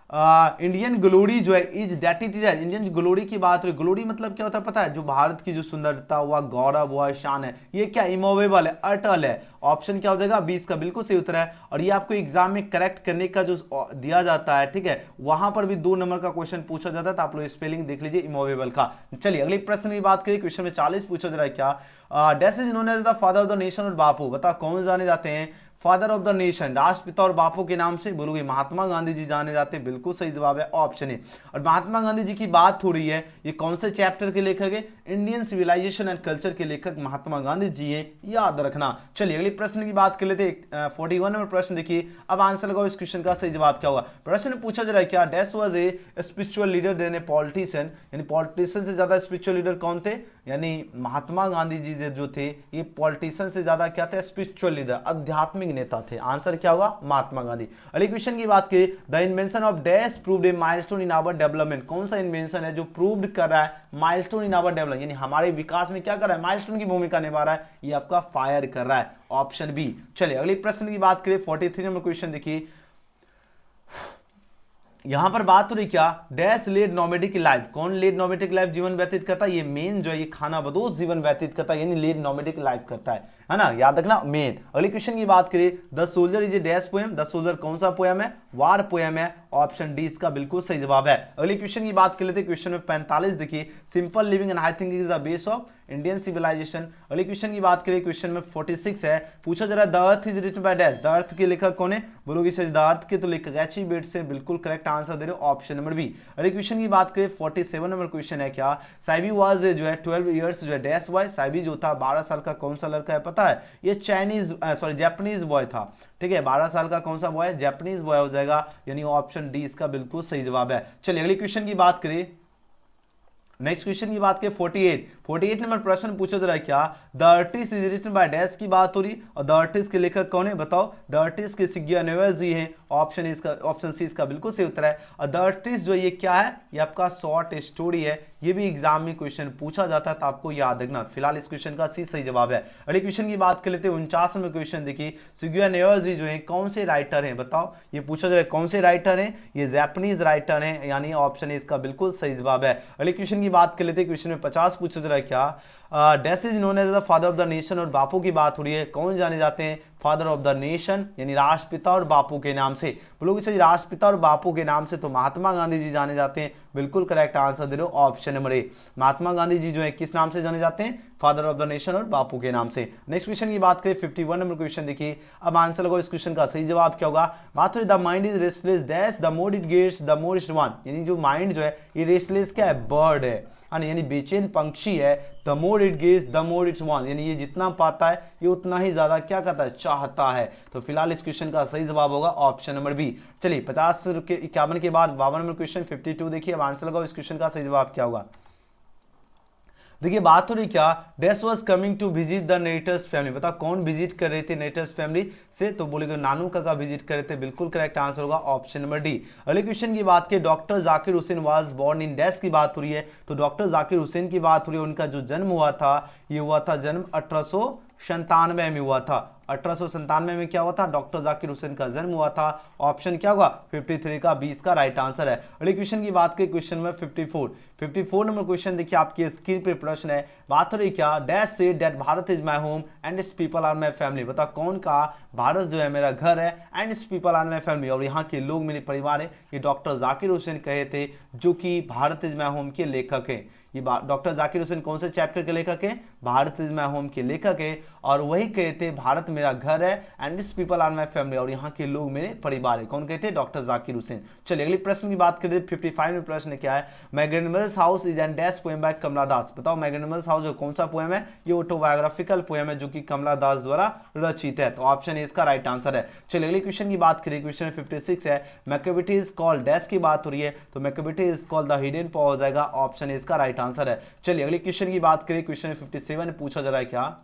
[SPEAKER 1] इंडियन ग्लोरी जो है इज डेटिटेड। इंडियन ग्लोरी की बात हुई, ग्लोरी मतलब क्या होता है पता है, जो भारत की जो सुंदरता हुआ, गौरव हुआ, शान है, ये क्या इमूवेबल है, अटल है। ऑप्शन क्या हो जाएगा, 20 का बिल्कुल सही उत्तर है। और ये आपको एग्जाम में करेक्ट करने का जो दिया जाता है, ठीक है, वहां पर भी 2 नंबर का क्वेश्चन पूछा जाता है, तो आप लोग स्पेलिंग देख लीजिए इमूवेबल का। चलिए अगले प्रश्न की बात करिए, क्वेश्चन में 40 पूछा जा रहा है क्या, dash is known as the father of the nation और बापू। बताओ कौन जाने जाते हैं फादर ऑफ द नेशन, राष्ट्रपिता और बापू के नाम से बोलोगे महात्मा गांधी जी जाने जाते हैं, बिल्कुल सही जवाब है ऑप्शन ए। और महात्मा गांधी जी की बात हो रही है, ये कौन से चैप्टर के लेखक है? इंडियन सिविलाइजेशन एंड कल्चर के लेखक महात्मा गांधी जी है, याद रखना। चलिए अगले प्रश्न की बात कर लेते हैं। 41 नंबर प्रश्न देखिए, अब आंसर लगाओ इस क्वेश्चन का सही जवाब क्या होगा। प्रश्न पूछा जा रहा है क्या dash was a spiritual leader then a politician, यानी पॉलिटिशियन से ज्यादा स्पिरिचुअल लीडर कौन थे? यानी महात्मा गांधी जी जो थे ये पॉलिटिशियन से ज्यादा क्या थे? स्पिरिचुअल लीडर, आध्यात्मिक नेता थे। आंसर क्या होगा? महात्मा गांधी। अगले क्वेश्चन की बात करें, the invention of dash proved a milestone in our development, कौन सा इन्वेंशन है जो प्रूव्ड कर रहा है माइलस्टोन इन आवर डेवलपमेंट, यानी हमारे विकास में क्या कर रहा है? माइलस्टोन की भूमिका निभा रहा है, ये आपका फायर कर रहा है, ऑप्शन बी। चलिए अगले प्रश्न की बात करें, 43 नंबर क्वेश्चन देखिए, यहां पर बात हो रही क्या? डैश लेड नोमेडिक लाइफ, कौन लेड नोमेडिक लाइफ जीवन व्यतीत करता है? ये मेन जो है ये खाना बदोश जीवन व्यतीत करता है, यानी लेड नोमेडिक लाइफ करता है ना, याद रखना मेन। अगले क्वेश्चन की बात करें, the soldier is a dash poem, the soldier कौन सा पोएम है? वार पोएम है, ऑप्शन डी इसका बिल्कुल सही जवाब है। अगले क्वेश्चन की बात कर लेते हैं, क्वेश्चन में 45 देखिए, simple living and high thinking is the base of Indian civilisation. अगले क्वेश्चन की बात करें, क्वेश्चन में 46 है, पूछा जा रहा है the earth is written by dash, the earth के लेखक कौन है? बोलोगे सर द अर्थ के तो लेखक एच ई बेट से, बिल्कुल करेक्ट आंसर दे रहे हो, ऑप्शन नंबर बी। अगले क्वेश्चन की बात करें, 47 नंबर क्वेश्चन है क्या? साइबी वाज जो है 12 ईयर्स जो है डैश बॉय, साइबी जो था 12 साल का कौन सा लड़का है पता है? ये जापानीज बॉय था, ठीक है, 12 साल का कौन सा बॉय? जापानीज बॉय हो जाएगा, यानी ऑप्शन डी इसका बिल्कुल सही जवाब है। चलिए अगले क्वेश्चन की बात करें, नेक्स्ट क्वेश्चन की बात करें, 48 नंबर प्रश्न पूछा जा रहा है क्या? The artist is written by dash की बात हो रही, और द आर्टिस्ट के लेखक कौन है बताओ? द आर्टिस्ट के सिग्या जी है, ऑप्शन सी इसका बिल्कुल सही उत्तर है। और द आर्टिस्ट जो ये क्या है? ये आपका शॉर्ट स्टोरी है, ये भी एग्जाम में क्वेश्चन पूछा जाता है तो आपको याद रखना। फिलहाल इस क्वेश्चन का सी सही जवाब है। अगले क्वेश्चन की बात कर लेते हैं, 49 नंबर क्वेश्चन देखिए, सिग्या जी जो है कौन से राइटर हैं बताओ? ये पूछा जा रहा है कौन से राइटर हैं? ये जापानीज राइटर हैं, यानी ऑप्शन ए इसका बिल्कुल सही जवाब है। अगले क्वेश्चन की बात कर लेते हैं, क्वेश्चन में 50 पूछा जा रहा है क्या? Dash is known as the father of the nation, और बापू की बात हो रही है, कौन जाने जाते हैं फादर ऑफ द नेशन, यानी राष्ट्रपिता और बापू के नाम से? बोलोगे सर राष्ट्रपिता और बापू के नाम से तो महात्मा गांधी जी जाने जाते हैं, बिल्कुल करेक्ट आंसर दे रहे हो, option number A. Mahatma Gandhi ji जो है किस नाम से जाने जाते हैं? फादर ऑफ द नेशन और बापू के नाम से। नेक्स्ट क्वेश्चन की बात करें, 51 नंबर क्वेश्चन देखिए, अब आंसर लगाओ इस क्वेश्चन का सही जवाब क्या होगा? बात हो रही the mind is restless dash the more it gets the more it want, यानी जो माइंड जो है ये रेस्टलेस क्या है? बर्ड है, यानी बेचैन पंक्षी है। The more it gets the more its want, यानी ये जितना पाता है ये उतना ही ज्यादा क्या करता है? चाहता है। तो फिलहाल इस क्वेश्चन का सही जवाब होगा ऑप्शन नंबर बी। चलिए 50 के 51 के बाद 52 नंबर क्वेश्चन 52 देखिए, अब आंसर लगाओ इस क्वेश्चन का सही जवाब क्या होगा। देखिए बात हो रही क्या? Dash was coming to visit the netters family, बताओ कौन विजिट कर रहे थे नेटर्स फैमिली से? तो बोलेगे नानू काका विजिट कर रहे थे, बिल्कुल करेक्ट आंसर होगा ऑप्शन नंबर डी। अगले क्वेश्चन की बात की, doctor Zakir Hussain was born in dash की बात हो रही है, तो डॉक्टर जाकिर हुसैन की बात हो रही है, उनका जो जन्म हुआ था ये हुआ था जन्म 1897 में हुआ था। 1897 में क्या हुआ था? डॉक्टर जाकिर हुसैन का जन्म हुआ था, ऑप्शन क्या होगा? 53 का 20 का राइट आंसर है। अगले क्वेश्चन की बात करें, क्वेश्चन नंबर 54 नंबर क्वेश्चन देखिए, आपकी स्क्रीन पे प्रश्न है, बात हो रही क्या? Dash say that Bharat is my home and its people are my family, बताओ कौन का? भारत जो है मेरा घर है and its people are my family, और यहाँ के लोग मेरे परिवार है, ये डॉक्टर जाकिर हुसैन कहे थे, जो कि भारत इज माय होम के लेखक हैं। ये डॉक्टर जाकिर हुसैन कौन से चैप्टर के लेखक हैं? भारत इज माय होम के लेखक है, और वही कहते भारत मेरा घर है and this people are my family, और यहाँ के लोग मेरे परिवार है। कौन कहते? डॉक्टर जाकिर हुसैन। चलिए अगले प्रश्न की बात करें, 55 में प्रश्न क्या है? Magnanimous house is an dash poem by Kamala Das, बताओ मैग्नेनिमस हाउस जो कौन सा पोएम है? ये ऑटोबायोग्राफिकल पोएम है जो कि कमला दास द्वारा रचित है, तो ऑप्शन ए इसका राइट आंसर है। चलिए अगले क्वेश्चन की बात करें, क्वेश्चन 56 है, मैकेबिटी इज कॉल्ड डैश की बात हो रही है, तो मैकेबिटी इज कॉल्ड द हिडन पॉ हो जाएगा, ऑप्शन ए इसका राइट आंसर है। चलिए अगले क्वेश्चन की बात करें, क्वेश्चन 57 में पूछा जा रहा है क्या?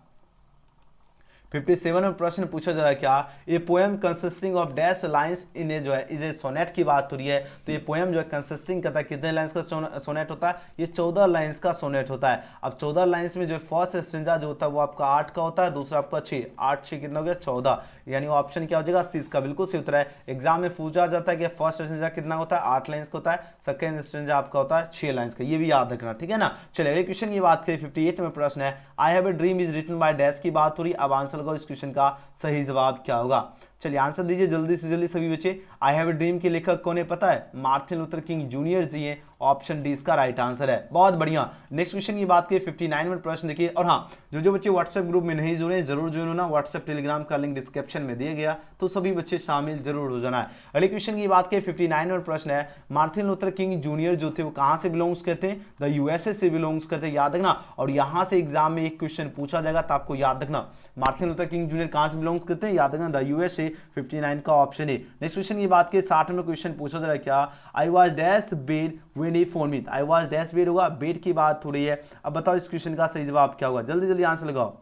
[SPEAKER 1] 57 में प्रश्न पूछा जा रहा है क्या? ये poem consisting of dash lines in a जो है इज ए सोनेट की बात हो रही है, तो ये पोएम जो है कंसिस्टिंग करता है कितने लाइंस का सोनेट होता है? ये 14 लाइंस का सोनेट होता है। अब 14 लाइंस में जो फर्स्ट स्ट्रेंजा जो होता है वो आपका 8 का होता है, दूसरा आपका 6, 8 6 कितना हो गया? 14, यानी ऑप्शन क्या हो जाएगा? सी इसका बिल्कुल सही उत्तर है। एग्जाम में पूछा जाता है कि फर्स्ट स्ट्रेंजा कितना होता है? 8 लाइंस का होता है, सेकंड स्ट्रेंजा आपका होता है 6 लाइंस का, ये भी याद रखना, ठीक है ना। चलिए अगले क्वेश्चन की बात करें, 58 में प्रश्न है, I have a dream is written by dash की बात हो रही। अब आंसर लगाओ इस क्वेश्चन का सही जवाब क्या होगा? चलिए आंसर दीजिए जल्दी से जल्दी सभी बच्चे। आई हैव ए ड्रीम के लेखक कौन है पता है? मार्टिन लूथर किंग जूनियर जी हैं, ऑप्शन डी इसका राइट आंसर है। बहुत बढ़िया। नेक्स्ट क्वेश्चन की बात करें 59 नंबर प्रश्न देखिए। और हाँ, जो बच्चे व्हाट्सएप ग्रुप में नहीं जुड़े जरूर जुड़ होना, व्हाट्सएप टेलीग्राम का लिंक डिस्क्रिप्शन में दिया गया, तो सभी बच्चे शामिल जरूर हो जाना है। अगले क्वेश्चन की बात करें 59 नंबर प्रश्न है, मार्टिन लूथर किंग जूनियर जो थे वो कहां से बिलोंग्स करते हैं? द यूएसए से बिलोंग्स करते हैं, याद रखना। और यहां से एग्जाम में एक क्वेश्चन पूछा जाएगा तो आपको याद रखना, मार्टिन लूथर किंग जूनियर कहां से बिलोंग्स करते हैं, याद रखना द यूएसए। 59 का ऑप्शन है। नेक्स्ट क्वेश्चन की बात करें 60 नंबर क्वेश्चन पूछा जा रहा है क्या? I was dash bed when he phone me. I was dash bed होगा, बेड की बात हो रही है। अब बताओ इस क्वेश्चन का सही जवाब क्या होगा, जल्दी जल्दी आंसर लगाओ।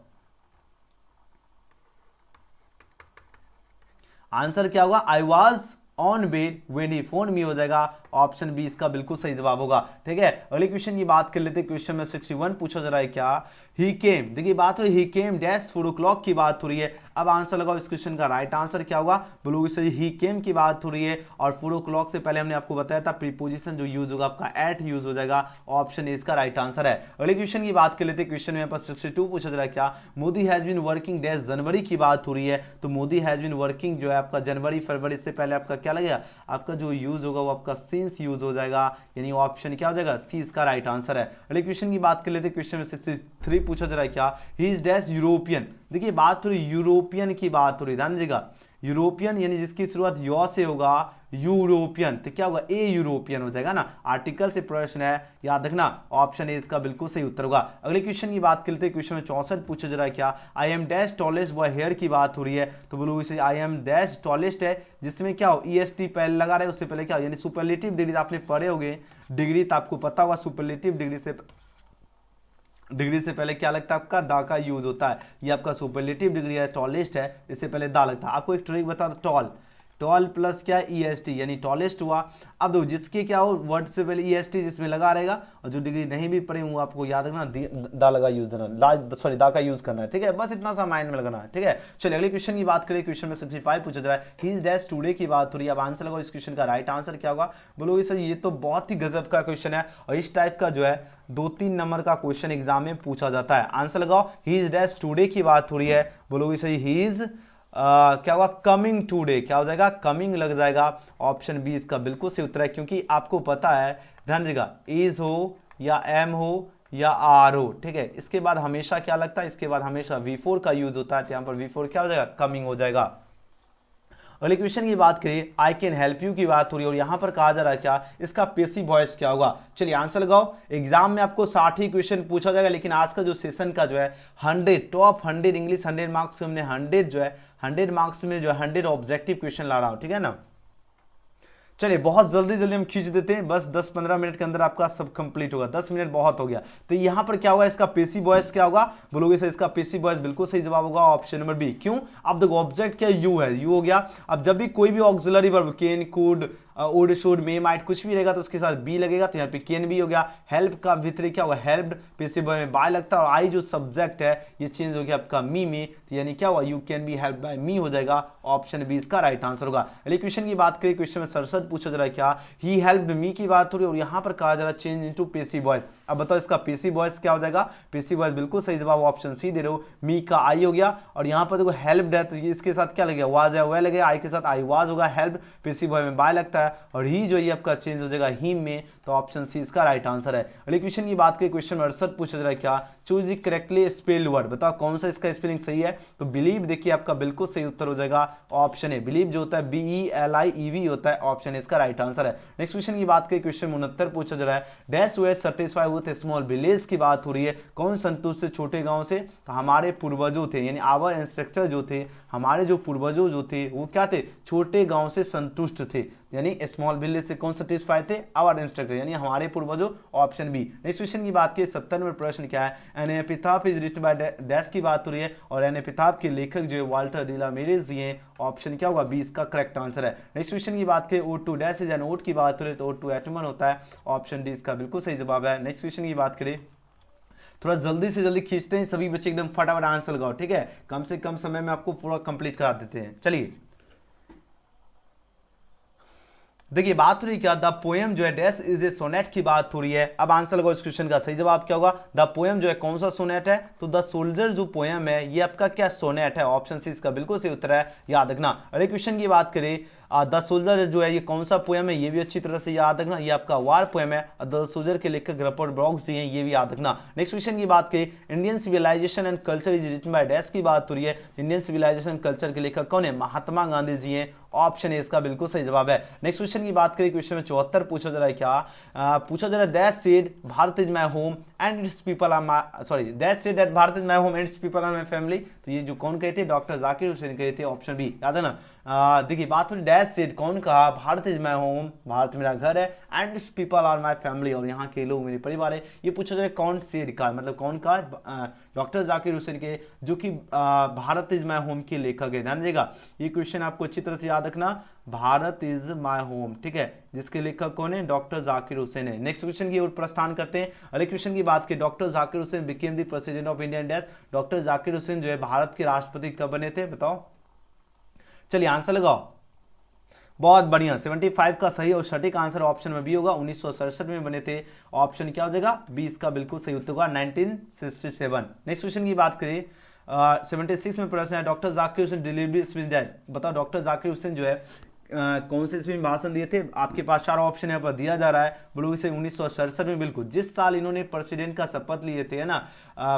[SPEAKER 1] आंसर क्या होगा? I was on bed when he phone me हो जाएगा, ऑप्शन बी इसका बिल्कुल सही जवाब होगा। ठीक है, अगले क्वेश्चन की बात कर लेते हैं। क्वेश्चन में 61 पूछा जा रहा है क्या? ही केम, देखिए बात हो रही ही केम डैश 4 o'clock की बात हो रही है। अब आंसर लगाओ इस क्वेश्चन का राइट आंसर क्या होगा? बोलोगे सर ही केम की बात हो रही है और 4 o'clock से पहले हमने आपको बताया था प्रीपोजिशन जो यूज होगा आपका एट यूज हो जाएगा, ऑप्शन ए इसका राइट आंसर है। अगले क्वेश्चन की बात कर लेते हैं। क्वेश्चन में 62 पूछा जा रहा है क्या? Modi has been working dash January की बात हो रही है, तो मोदी हैज बीन वर्किंग जो है आपका जनवरी फरवरी से पहले आपका क्या लगेगा? आपका जो यूज होगा वो आपका सिंस यूज हो जाएगा, यानी ऑप्शन क्या हो जाएगा? सी इसका राइट आंसर है। अगले क्वेश्चन की बात कर लेते हैं। क्वेश्चन में 63 पूछा जा रहा है क्या? ही इज डैश यूरोपियन, देखिए बात हो रही यूरोपियन की बात हो रही, ध्यान दीजिएगा यूरोपियन यानी जिसकी शुरुआत यू से होगा, यूरोपियन, तो क्या होगा? ए यूरोपियन हो जाएगा ना, आर्टिकल से प्रश्न है, याद रखना ऑप्शन ए इसका बिल्कुल सही उत्तर होगा। अगले क्वेश्चन की बात करते हैं। क्वेश्चन में 64 पूछा जा रहा है क्या? I am dash tallest boy here की बात हो रही है, तो बोलो इसे आई एम डैश टॉलेस्ट है, जिसमें क्या हो ईएसटी पहले लगा रहे, उससे पहले क्या हो, यानी सुपरलेटिव डिग्री आपने पढ़े होंगे, डिग्री तो आपको पता होगा, सुपरलेटिव डिग्री से पहले क्या लगता है आपका? दा का यूज होता है। ये आपका सुपरलेटिव डिग्री है, टॉलेस्ट है, इससे पहले दा लगता है। आपको एक ट्रिक बता दो, टॉल प्लस क्या? ईएसटी यानी टॉलेस्ट हुआ। अब दो जिसके क्या हो वर्ड से पहले ईएसटी जिसमें लगा रहेगा, और जो डिग्री नहीं भी पढ़े वो आपको याद रखना दा लगा यूज देना, दा का यूज करना है। ठीक है, बस इतना सा माइंड में लगाना है। ठीक है, चलिए अगले क्वेश्चन की बात करें। क्वेश्चन में 65 पूछा जा रहा है, ही इज डैश टुडे की बात हो रही है। अब आंसर लगाओ इस क्वेश्चन का राइट आंसर क्या होगा? बोलोगे सर ये तो बहुत ही गजब का क्वेश्चन है, और इस टाइप का जो है 2-3 नंबर का क्वेश्चन एग्जाम में पूछा जाता है। आंसर लगाओ, ही इज डैश टुडे की बात हो रही है, बोलोगे सही ही इज क्या होगा? कमिंग टुडे, क्या हो जाएगा? कमिंग लग जाएगा, ऑप्शन बी इसका बिल्कुल सही उत्तर है। क्योंकि आपको पता है, ध्यान दीजिएगा, इज हो या एम हो या आर हो, ठीक है, इसके बाद हमेशा क्या लगता है? इसके बाद हमेशा V4 का यूज होता है, तो यहां पर V4 क्या हो जाएगा? कमिंग हो जाएगा। अगले क्वेश्चन की बात करिए, आई कैन हेल्प यू की बात हो रही है, और यहां पर कहा जा रहा है क्या? इसका पैसिव वॉइस क्या होगा? चलिए आंसर लगाओ। एग्जाम में आपको 60 ही क्वेश्चन पूछा जाएगा, लेकिन आज का जो सेशन का जो है 100 टॉप 100 इंग्लिश 100 मार्क्स में हमने 100 जो है 100 मार्क्स में जो है 100 ऑब्जेक्टिव क्वेश्चन ला रहा हूं, ठीक है ना। चलिए बहुत जल्दी जल्दी हम खींच देते हैं, बस 10-15 मिनट के अंदर आपका सब कंप्लीट होगा, 10 मिनट बहुत हो गया। तो यहाँ पर क्या होगा? इसका पैसिव वॉइस क्या होगा? बोलोगे सर इसका पैसिव वॉइस बिल्कुल सही जवाब होगा, ऑप्शन नंबर बी। क्यों? अब देखो ऑब्जेक्ट क्या यू है, यू हो गया। अब जब भी कोई भी auxiliary verb can, could, would, should, may, might कुछ भी रहेगा तो उसके साथ बी लगेगा, तो यहाँ पे कैन बी हो गया। हेल्प का भीतरी क्या होगा? हेल्प्ड, पैसिव वॉइस में बाय लगता है, और आई जो सब्जेक्ट है ये चेंज हो गया आपका मी में, तो यानी क्या हुआ? You can be help by me हो जाएगा, ऑप्शन बी इसका राइट आंसर होगा। अगले क्वेश्चन की बात करें। क्वेश्चन में 67 पूछा जा रहा है क्या? ही हेल्प्ड मी की बात हो रही है, और यहाँ पर कहा जा रहा है चेंज इनटू पैसिव वॉइस। अब बताओ इसका पैसिव वॉइस क्या हो जाएगा? पैसिव वॉइस बिल्कुल सही जवाब ऑप्शन सी दे रहे हो, मी का आई हो गया, और यहाँ पर देखो हेल्प्ड है तो ये इसके साथ क्या लगेगा? वाज है, वह लगेगा, आई के साथ आई वाज होगा, हेल्प पैसिव वॉइस में बाय लगता है, और ही जो ये आपका चेंज हो जाएगा ही में, तो ऑप्शन सी इसका राइट आंसर है। अगले क्वेश्चन की बात करें। क्वेश्चन 68 पूछा जा रहा है क्या? Choose the correctly spelled word, बताओ कौन सा इसका स्पेलिंग सही है? तो बिलीव देखिए आपका बिल्कुल सही उत्तर हो जाएगा, ऑप्शन है। बिलीव जो होता है BELIEV होता है, ऑप्शन इसका राइट आंसर है। नेक्स्ट क्वेश्चन की बात करें। क्वेश्चन 69 पूछा जा रहा है, dash way satisfy with small village की बात हो रही है, कौन संतुष्ट थे छोटे गांव से? तो हमारे पूर्वजों थे, यानी आवर इंस्ट्रक्टर जो थे, हमारे जो पूर्वजों जो थे वो क्या थे? छोटे गांव से संतुष्ट थे, यानी स्मॉल विलेज से कौन सेटिस्फाई थे? आवर इंस्ट्रक्टर, यानी हमारे पूर्वजों, ऑप्शन बी। नेक्स्ट क्वेश्चन की बात की 70वें प्रश्न क्या है? An epitaph is written by dash की बात हो रही है, और एन एपिथाफ के लेखक जो है वाल्टर डिलामेरेस जी हैं, ऑप्शन क्या होगा? बी इसका करेक्ट आंसर है। नेक्स्ट क्वेश्चन की बात करें। Ode to dash is an ode की बात हो रही है, तो ओड टू एटमन होता है, ऑप्शन डी इसका बिल्कुल सही जवाब है। नेक्स्ट क्वेश्चन की बात करें, थोड़ा जल्दी से जल्दी खींचते हैं, सभी बच्चे एकदम फटाफट आंसर लगाओ, ठीक है, कम से कम समय में आपको पूरा कंप्लीट करा देते हैं। चलिए देखिए बात हो रही क्या? द पोएम जो है डैश इज ए सोनेट की बात हो रही है। अब आंसर लगाओ इस क्वेश्चन का सही जवाब क्या होगा? द पोएम जो है कौन सा सोनेट है? तो द सोल्जर जो पोएम है ये आपका क्या सोनेट है, ऑप्शन सी इसका बिल्कुल सही उत्तर है, याद रखना। अगले क्वेश्चन की बात करें, द सोल्जर जो है ये कौन सा पोएम है, ये भी अच्छी तरह से याद रखना, ये आपका वार पोएम है। द सोल्जर के लेखक रबर्ट ब्रॉक्स जी हैं, ये भी याद रखना। नेक्स्ट क्वेश्चन की बात करें, Indian civilisation and culture is written by dash की बात हो रही है। इंडियन सिविलाइजेशन कल्चर के लेखक कौन है, महात्मा गांधी जी हैं। ऑप्शन ए इसका बिल्कुल सही जवाब है। नेक्स्ट क्वेश्चन की बात करें, क्वेश्चन में 74 पूछा जा रहा है क्या, पूछा जा रहा है that said Bharat is my home and its people are my, sorry that said that Bharat is my home and its people are my family. तो ये जो कौन कहे थे, डॉक्टर जाकिर हुसैन कहे थे, ऑप्शन बी याद है ना। देखिए बात हो रही दैट सेड, कौन कहा, Bharat is my home, Bharat मेरा घर है, and its people are my family, और यहाँ के लोग मेरे परिवार है। ये पूछा जा रहा है कौन सेड का, मतलब कौन का, डॉक्टर जाकिर हुसैन के, जो कि भारत इज माय होम के लेखक है। ध्यान दीजिएगा ये क्वेश्चन आपको अच्छी तरह से याद रखना, भारत इज माय होम, ठीक है, जिसके लेखक कौन है, डॉक्टर जाकिर हुसैन है। नेक्स्ट क्वेश्चन की ओर प्रस्थान करते हैं। अगले क्वेश्चन की बात करें, doctor Zakir Hussain became the president of India dash. Doctor Zakir Hussain जो है भारत के राष्ट्रपति कब बने थे, बताओ। चलिए आंसर लगाओ, बहुत बढ़िया, 75 का सही और सटीक आंसर ऑप्शन में बी होगा, 1967 में बने थे। ऑप्शन क्या हो जाएगा, 20 का बिल्कुल सही उत्तर होगा, 1967। नेक्स्ट क्वेश्चन की बात करें, 76 में प्रश्न है, doctor Zakir Hussain delivery speech that. बताओ डॉक्टर जाकिर हुसैन जो है कौन से इसमें भाषण दिए थे। आपके पास 4 ऑप्शन यहाँ पर दिया जा रहा है, बोलो इसे 1967 में, बिल्कुल जिस साल इन्होंने प्रेसिडेंट का शपथ लिए थे, है ना,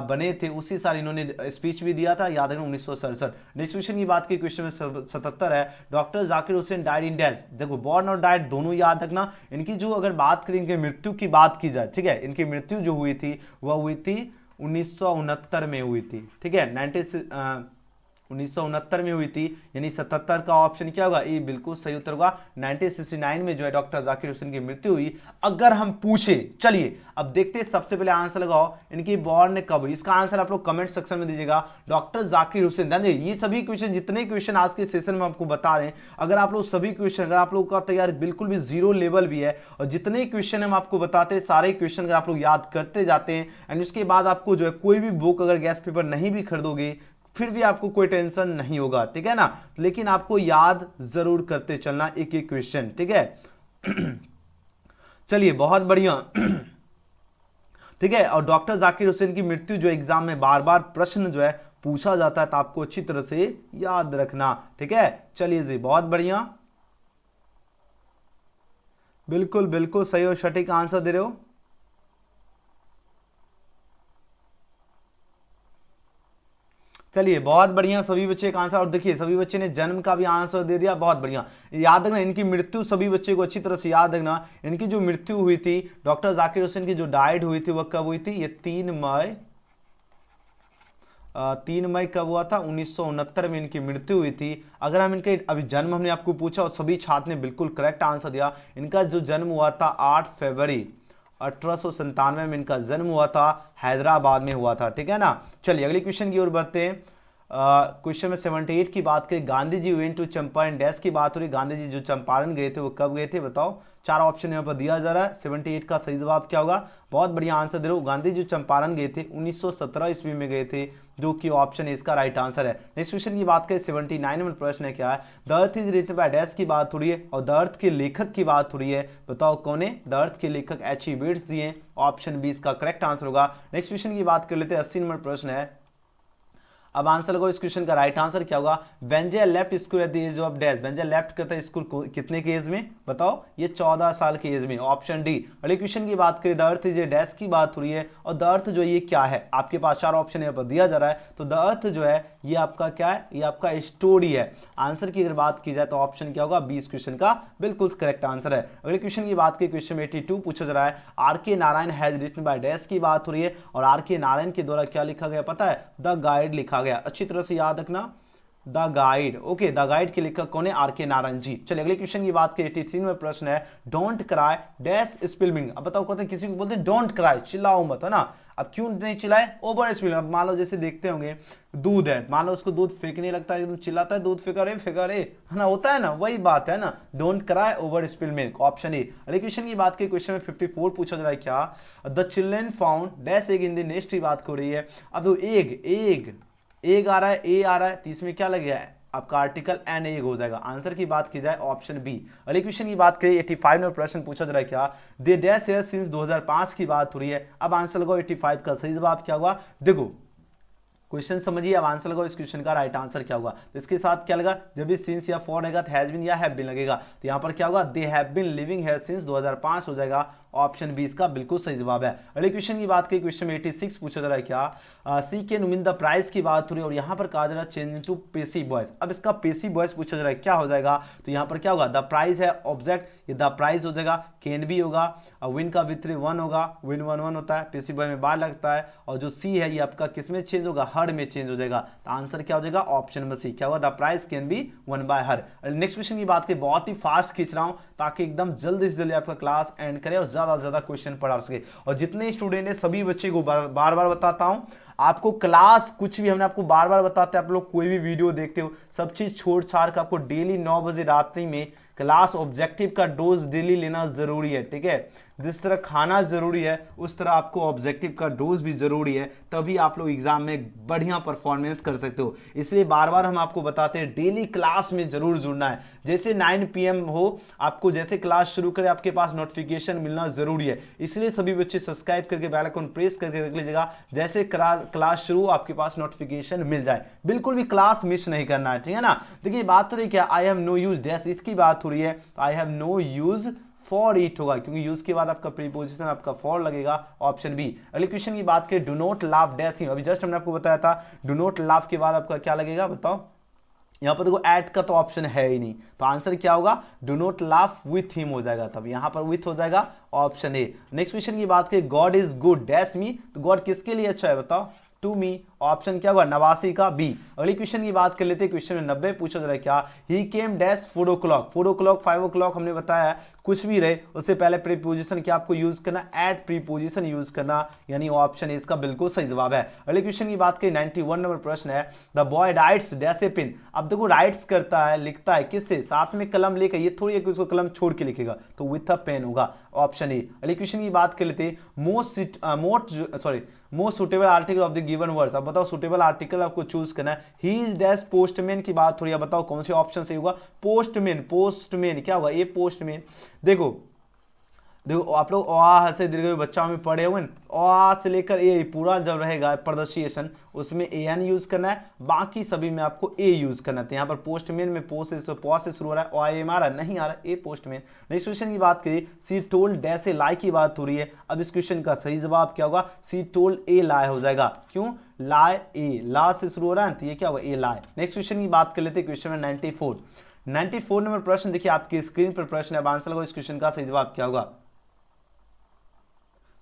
[SPEAKER 1] बने थे, उसी साल इन्होंने स्पीच भी दिया था, याद रखना 1967। नेक्स्ट क्वेश्चन की बात की, क्वेश्चन में 77 है, doctor Zakir Hussain died in dash. देखो बॉर्न और डाइड दोनों याद रखना। इनकी जो अगर बात करें, इनके मृत्यु की बात की जाए, ठीक है, इनकी मृत्यु जो हुई थी वह हुई थी 1969 में हुई थी, ठीक है, 1969 में हुई थी, यानी 77 का ऑप्शन क्या होगा, ये बिल्कुल सही उत्तर होगा। 1969 में जो है डॉक्टर जाकिर हुसैन की मृत्यु हुई। अगर हम पूछे, चलिए अब देखते हैं, सबसे पहले आंसर लगाओ, इनकी बॉर्न कब हुई, इसका आंसर आप लोग कमेंट सेक्शन में दीजिएगा। डॉक्टर जाकिर हुसैन, ध्यान दीजिए ये सभी क्वेश्चन, जितने क्वेश्चन आज के सेशन में आपको बता रहे हैं, अगर आप लोग सभी क्वेश्चन, अगर आप लोग का तैयार बिल्कुल भी 0 लेवल भी है, और जितने क्वेश्चन हम आपको बताते हैं सारे क्वेश्चन अगर आप लोग याद करते जाते हैं, एंड उसके बाद आपको जो है कोई भी बुक अगर गैस पेपर नहीं भी खरीदोगे फिर भी आपको कोई टेंशन नहीं होगा, ठीक है ना, लेकिन आपको याद जरूर करते चलना एक एक क्वेश्चन, ठीक है। चलिए बहुत बढ़िया, ठीक है। और डॉक्टर जाकिर हुसैन की मृत्यु जो एग्जाम में बार बार प्रश्न जो है पूछा जाता है, तो आपको अच्छी तरह से याद रखना, ठीक है। चलिए जी बहुत बढ़िया, बिल्कुल बिल्कुल सही और सटीक आंसर दे रहे हो। चलिए बहुत बढ़िया, सभी बच्चे का आंसर, और देखिए सभी बच्चे ने जन्म का भी आंसर दे दिया, बहुत बढ़िया। याद रखना इनकी मृत्यु, सभी बच्चे को अच्छी तरह से याद रखना, इनकी जो मृत्यु हुई थी डॉक्टर जाकिर हुसैन की जो डाइड हुई थी वह कब हुई थी, ये 3 मई कब हुआ था, 1969 में इनकी मृत्यु हुई थी। अगर हम इनके अभी जन्म हमने आपको पूछा और सभी छात्र ने बिल्कुल करेक्ट आंसर दिया, इनका जो जन्म हुआ था 8 फरवरी 1897 में इनका जन्म हुआ था, हैदराबाद में हुआ था, ठीक है ना। चलिए अगले क्वेश्चन की ओर बढ़ते हैं। क्वेश्चन में 78 की बात करें, Gandhi ji went to Champaran dash की बात हो रही, गांधी जी जो चंपारण गए थे वो कब गए थे, बताओ। 4 ऑप्शन यहाँ पर दिया जा रहा है, 78 का सही जवाब क्या होगा, बहुत बढ़िया आंसर दे रहे हो। गांधी जी चंपारण गए थे 1917 ईस्वी में गए थे, जो कि ऑप्शन इसका राइट आंसर है। नेक्स्ट क्वेश्चन की बात करें, 79 में प्रश्न है क्या है, the earth is written by dash की बात हो रही है, और द अर्थ के लेखक की बात हो रही है, बताओ कौन है, द अर्थ के लेखक H.E. वेट्स जी हैं, ऑप्शन बी इसका करेक्ट आंसर होगा। नेक्स्ट क्वेश्चन की बात कर लेते हैं, 80 नंबर प्रश्न है, अब आंसर लगो, इस क्वेश्चन का राइट आंसर क्या होगा, वेंजर left school at the age of dash. वेंजर लेफ्ट करता है स्कूल कितने के एज में, बताओ, ये 14 साल के एज में, ऑप्शन डी। अगले क्वेश्चन की बात करें, the earth is a dash की बात हो रही है, और द अर्थ जो ये क्या है, आपके पास 4 ऑप्शन यहाँ पर दिया जा रहा है, तो द अर्थ जो है ये आपका क्या है, ये आपका स्टोरी है। आंसर की अगर बात की जाए तो ऑप्शन क्या होगा, 20 क्वेश्चन का बिल्कुल करेक्ट आंसर है। अगले क्वेश्चन की बात की, क्वेश्चन 82 पूछा जा रहा है, R K Narayan has written by dash की बात हो रही है, और आर के नारायण के द्वारा क्या लिखा गया पता है, द गाइड लिखा गया, अच्छी तरह से याद रखना, the guide, okay, the guide के लेखक कौन है, आर के नारायण जी। चलिए अगले क्वेश्चन की बात करें, 83 में प्रश्न है, डोंट क्राई डैश स्पिलिंग। अब बताओ, कहते हैं किसी को बोलते हैं डोंट क्राई, चिल्लाओ मत, है ना, अब क्यों नहीं चिल्लाए, ओवर स्पिलिंग। अब मान लो जैसे देखते होंगे दूध है, मान लो उसको दूध फेंकने लगता है, एकदम चिल्लाता है, दूध फेंका रे, है ना, होता है ना, वही बात है ना, don't cry over spill milk, option A. अगले क्वेश्चन की बात की, क्वेश्चन में 54 पूछा जा रहा है क्या, the children found dash egg in the nest की बात हो रही है। अब तो एग आ रहा है, ए आ रहा है, तो इसमें क्या लग गया है आपका आर्टिकल एन एग हो जाएगा। आंसर की बात की जाए ऑप्शन बी। अगले क्वेश्चन की बात करें, 85 में प्रश्न पूछा जा रहा है क्या, दे डैश ईयर सिंस 2005 की बात हो रही है। अब आंसर लगाओ, 85 का सही जवाब क्या होगा, देखो क्वेश्चन समझिए, अब आंसर लगाओ इस क्वेश्चन का राइट आंसर क्या होगा। तो इसके साथ क्या लगा, जब भी सिंस या फॉर रहेगा तो हैज बीन या हैव बीन लगेगा, तो यहाँ पर क्या होगा, they have been living here since 2005 हो जाएगा। ऑप्शन बी इसका बिल्कुल सही जवाब है। अगले क्वेश्चन की बात करें, क्वेश्चन 86 पूछा जा रहा है क्या, सी कैन विन द प्राइज की बात हो रही है और यहाँ पर कहा जा रहा है चेंज इनटू पेसिव वॉइस। अब इसका पेसिव वॉइस पूछा जा रहा है क्या हो जाएगा, तो यहाँ पर क्या होगा, द प्राइज है ऑब्जेक्ट, ये द प्राइज हो जाएगा, कैन भी होगा, विन का विथ्री वन होगा, विन वन वन होता है, पेसिव वॉइस में बार लगता है, और जो सी है ये आपका किस में चेंज होगा, हर में चेंज हो जाएगा। तो आंसर क्या हो जाएगा, ऑप्शन नंबर सी, क्या होगा, the prize can be won by her. Next question की बात करें, बहुत ही फास्ट खींच रहा हूं ताकि एकदम जल्दी से जल्दी आपका क्लास एंड करे और ज्यादा से ज्यादा क्वेश्चन पढ़ा सके। और जितने स्टूडेंट है सभी बच्चे को बार बार बताता हूं, आपको क्लास कुछ भी हमने आपको बार बार बताते हैं, आप लोग कोई भी वीडियो देखते हो सब चीज छोड़ छाड़ कर आपको डेली 9 बजे रात्रि में क्लास ऑब्जेक्टिव का डोज डेली लेना जरूरी है, ठीक है। जिस तरह खाना जरूरी है उस तरह आपको ऑब्जेक्टिव का डोज भी जरूरी है, तभी आप लोग एग्जाम में बढ़िया परफॉर्मेंस कर सकते हो। इसलिए बार बार हम आपको बताते हैं डेली क्लास में जरूर जुड़ना है। जैसे 9 PM हो, आपको जैसे क्लास शुरू करे आपके पास नोटिफिकेशन मिलना जरूरी है। इसलिए सभी बच्चे सब्सक्राइब करके बेल आइकन प्रेस करके रख लीजिएगा, जैसे क्लास शुरू आपके पास नोटिफिकेशन मिल जाए। बिल्कुल भी क्लास मिस नहीं करना है, ठीक है ना। देखिए बात तो रही क्या, I have no use dash, इसकी बात हो रही है, I have no use for it होगा, क्योंकि यूज के बाद आपका प्रीपोजिशन आपका फॉर लगेगा, ऑप्शन बी। अगले क्वेश्चन की बात करें, do not laugh dash him, अभी जस्ट हमने आपको बताया था डू नॉट लाफ के बाद आपका क्या लगेगा, बताओ। यहां पर देखो ऐड का तो ऑप्शन है ही नहीं, तो आंसर क्या होगा, do not laugh with him हो जाएगा, तब यहां पर विथ हो जाएगा, ऑप्शन ए। नेक्स्ट क्वेश्चन की बात करें, गॉड इज गुड डैश मी, तो गॉड किसके लिए अच्छा है बताओ, टू मी, ऑप्शन क्या होगा, 89 का बी। अगली क्वेश्चन की बात कर लेते हैं, क्वेश्चन में 90 पूछा जा रहा है क्या, ही केम डैश 4 o'clock, 4 o'clock 5 o'clock हमने बताया कुछ भी रहे उससे पहले प्रीपोजिशन क्या आपको यूज करना, एट प्रीपोजिशन यूज करना, यानी ऑप्शन ए इसका बिल्कुल सही जवाब है। अगले क्वेश्चन की बात करें, 91 नंबर प्रश्न है, the boy writes dash a pen. अब देखो राइट्स करता है, लिखता है किससे, साथ में कलम लेकर, ये थोड़ी है कि उसको कलम छोड़ के लिखेगा, तो विथ अ पेन होगा, ऑप्शन ए। अगले क्वेश्चन की बात कर लेते हैं, most suitable article of the given words. अब बताओ सुटेबल आर्टिकल आपको चूज करना है, ही इज डैश पोस्टमैन की बात हो रही है, बताओ कौन से ऑप्शन से होगा, पोस्टमैन, पोस्टमैन क्या होगा, ये पोस्टमैन। देखो आप लोग अ से दीर्घ बच्चा में पढ़े हुए, अ से लेकर ए पूरा जब रहेगा प्रदर्शिएशन उसमें ए एन यूज करना है, बाकी सभी में आपको ए यूज करना है। तो यहाँ पर पोस्टमैन में पो से शुरू हो रहा है, ओ आई एम आ रहा है, नहीं आ रहा है, ए पोस्टमैन। नेक्स्ट क्वेश्चन की बात करिए, सी टोल्ड डैश ए लाई की बात हो रही है। अब इस क्वेश्चन का सही जवाब क्या होगा, सी टोल्ड ए लाई हो जाएगा, क्यों, लाई ए, ला से शुरू हो रहा है, तो ये क्या होगा, ए लाई। नेक्स्ट क्वेश्चन की बात कर लेते हैं, क्वेश्चन में 94 नंबर प्रश्न देखिए आपकी स्क्रीन पर प्रश्न है, आंसर लगाओ इस क्वेश्चन का सही जवाब क्या होगा।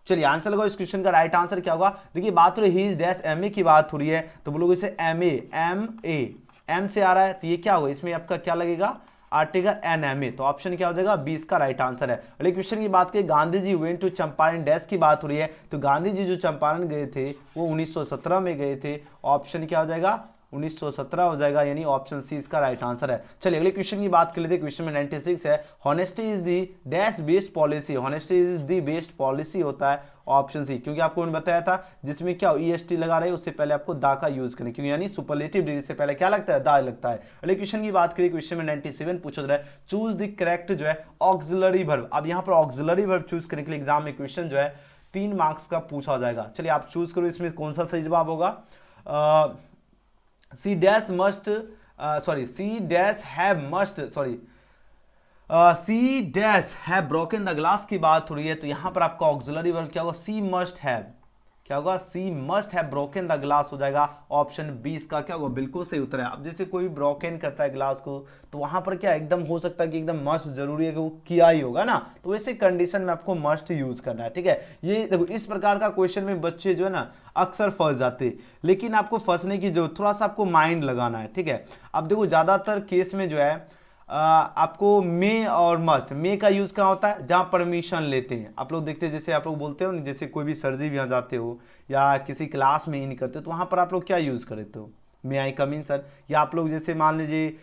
[SPEAKER 1] चलिए आंसर लगाओ इस क्वेश्चन का राइट आंसर क्या होगा। देखिए बात हो रही है he is dash M A की बात हो रही है, तो बोलोगे इसे एम ए, एम से आ रहा है, तो ये क्या होगा, इसमें आपका क्या लगेगा, आर्टिकल एन एम ए, तो ऑप्शन क्या हो जाएगा, 20 का राइट आंसर है। अगले क्वेश्चन की बात करें, Gandhi ji went to Champaran dash की बात हो रही है, तो गांधी जी जो चंपारण गए थे वो 1917 में गए थे, ऑप्शन क्या हो जाएगा, 1917 हो जाएगा, यानी ऑप्शन सी इसका राइट आंसर है। चलिए अगले क्वेश्चन की बात कर लेते हैं, क्वेश्चन में 96 है, honesty is the dash based policy, honesty is the based policy होता है, ऑप्शन सी, क्योंकि आपको मैंने बताया था जिसमें क्या ईएसटी लगा रहे उससे पहले आपको दा का यूज करें, क्योंकि यानी सुपरलेटिव डिग्री से पहले क्या लगता है, दा लगता है। अगले क्वेश्चन की बात करिए, क्वेश्चन में 97 पूछा जा रहा है, चूज द करेक्ट जो है ऑक्सिलरी वर्ब। अब यहाँ पर ऑक्सिलरी वर्ब चूज करने के लिए एग्जाम में क्वेश्चन जो है 3 मार्क्स का पूछा जाएगा। चलिए आप चूज करो इसमें कौन सा सही जवाब होगा। She dash must she dash have broken the glass की बात हो रही है, तो यहां पर आपका ऑक्सिलरी वर्ब क्या होगा, सी मस्ट हैव, क्या होगा, she must have broken the glass हो जाएगा, ऑप्शन बी इसका क्या होगा, बिल्कुल सही उत्तर है। अब जैसे कोई ब्रोकन करता है ग्लास को, तो वहां पर क्या एकदम हो सकता है कि एकदम मस्ट जरूरी है कि वो किया ही होगा ना, तो वैसे कंडीशन में आपको मस्ट यूज करना है, ठीक है। ये देखो इस प्रकार का क्वेश्चन में बच्चे जो है ना अक्सर फंस जाते, लेकिन आपको फंसने की जरूरत, थोड़ा सा आपको माइंड लगाना है, ठीक है। अब देखो ज्यादातर केस में जो है आपको मे और मस्ट, मे का यूज कहाँ होता है, जहां परमिशन लेते हैं। आप लोग देखते हैं जैसे आप लोग बोलते हो, जैसे कोई भी सर जी भी यहाँ जाते हो या किसी क्लास में ही नहीं करते, तो वहां पर आप लोग क्या यूज करते हो, मे आई कम इन सर। या आप लोग जैसे मान लीजिए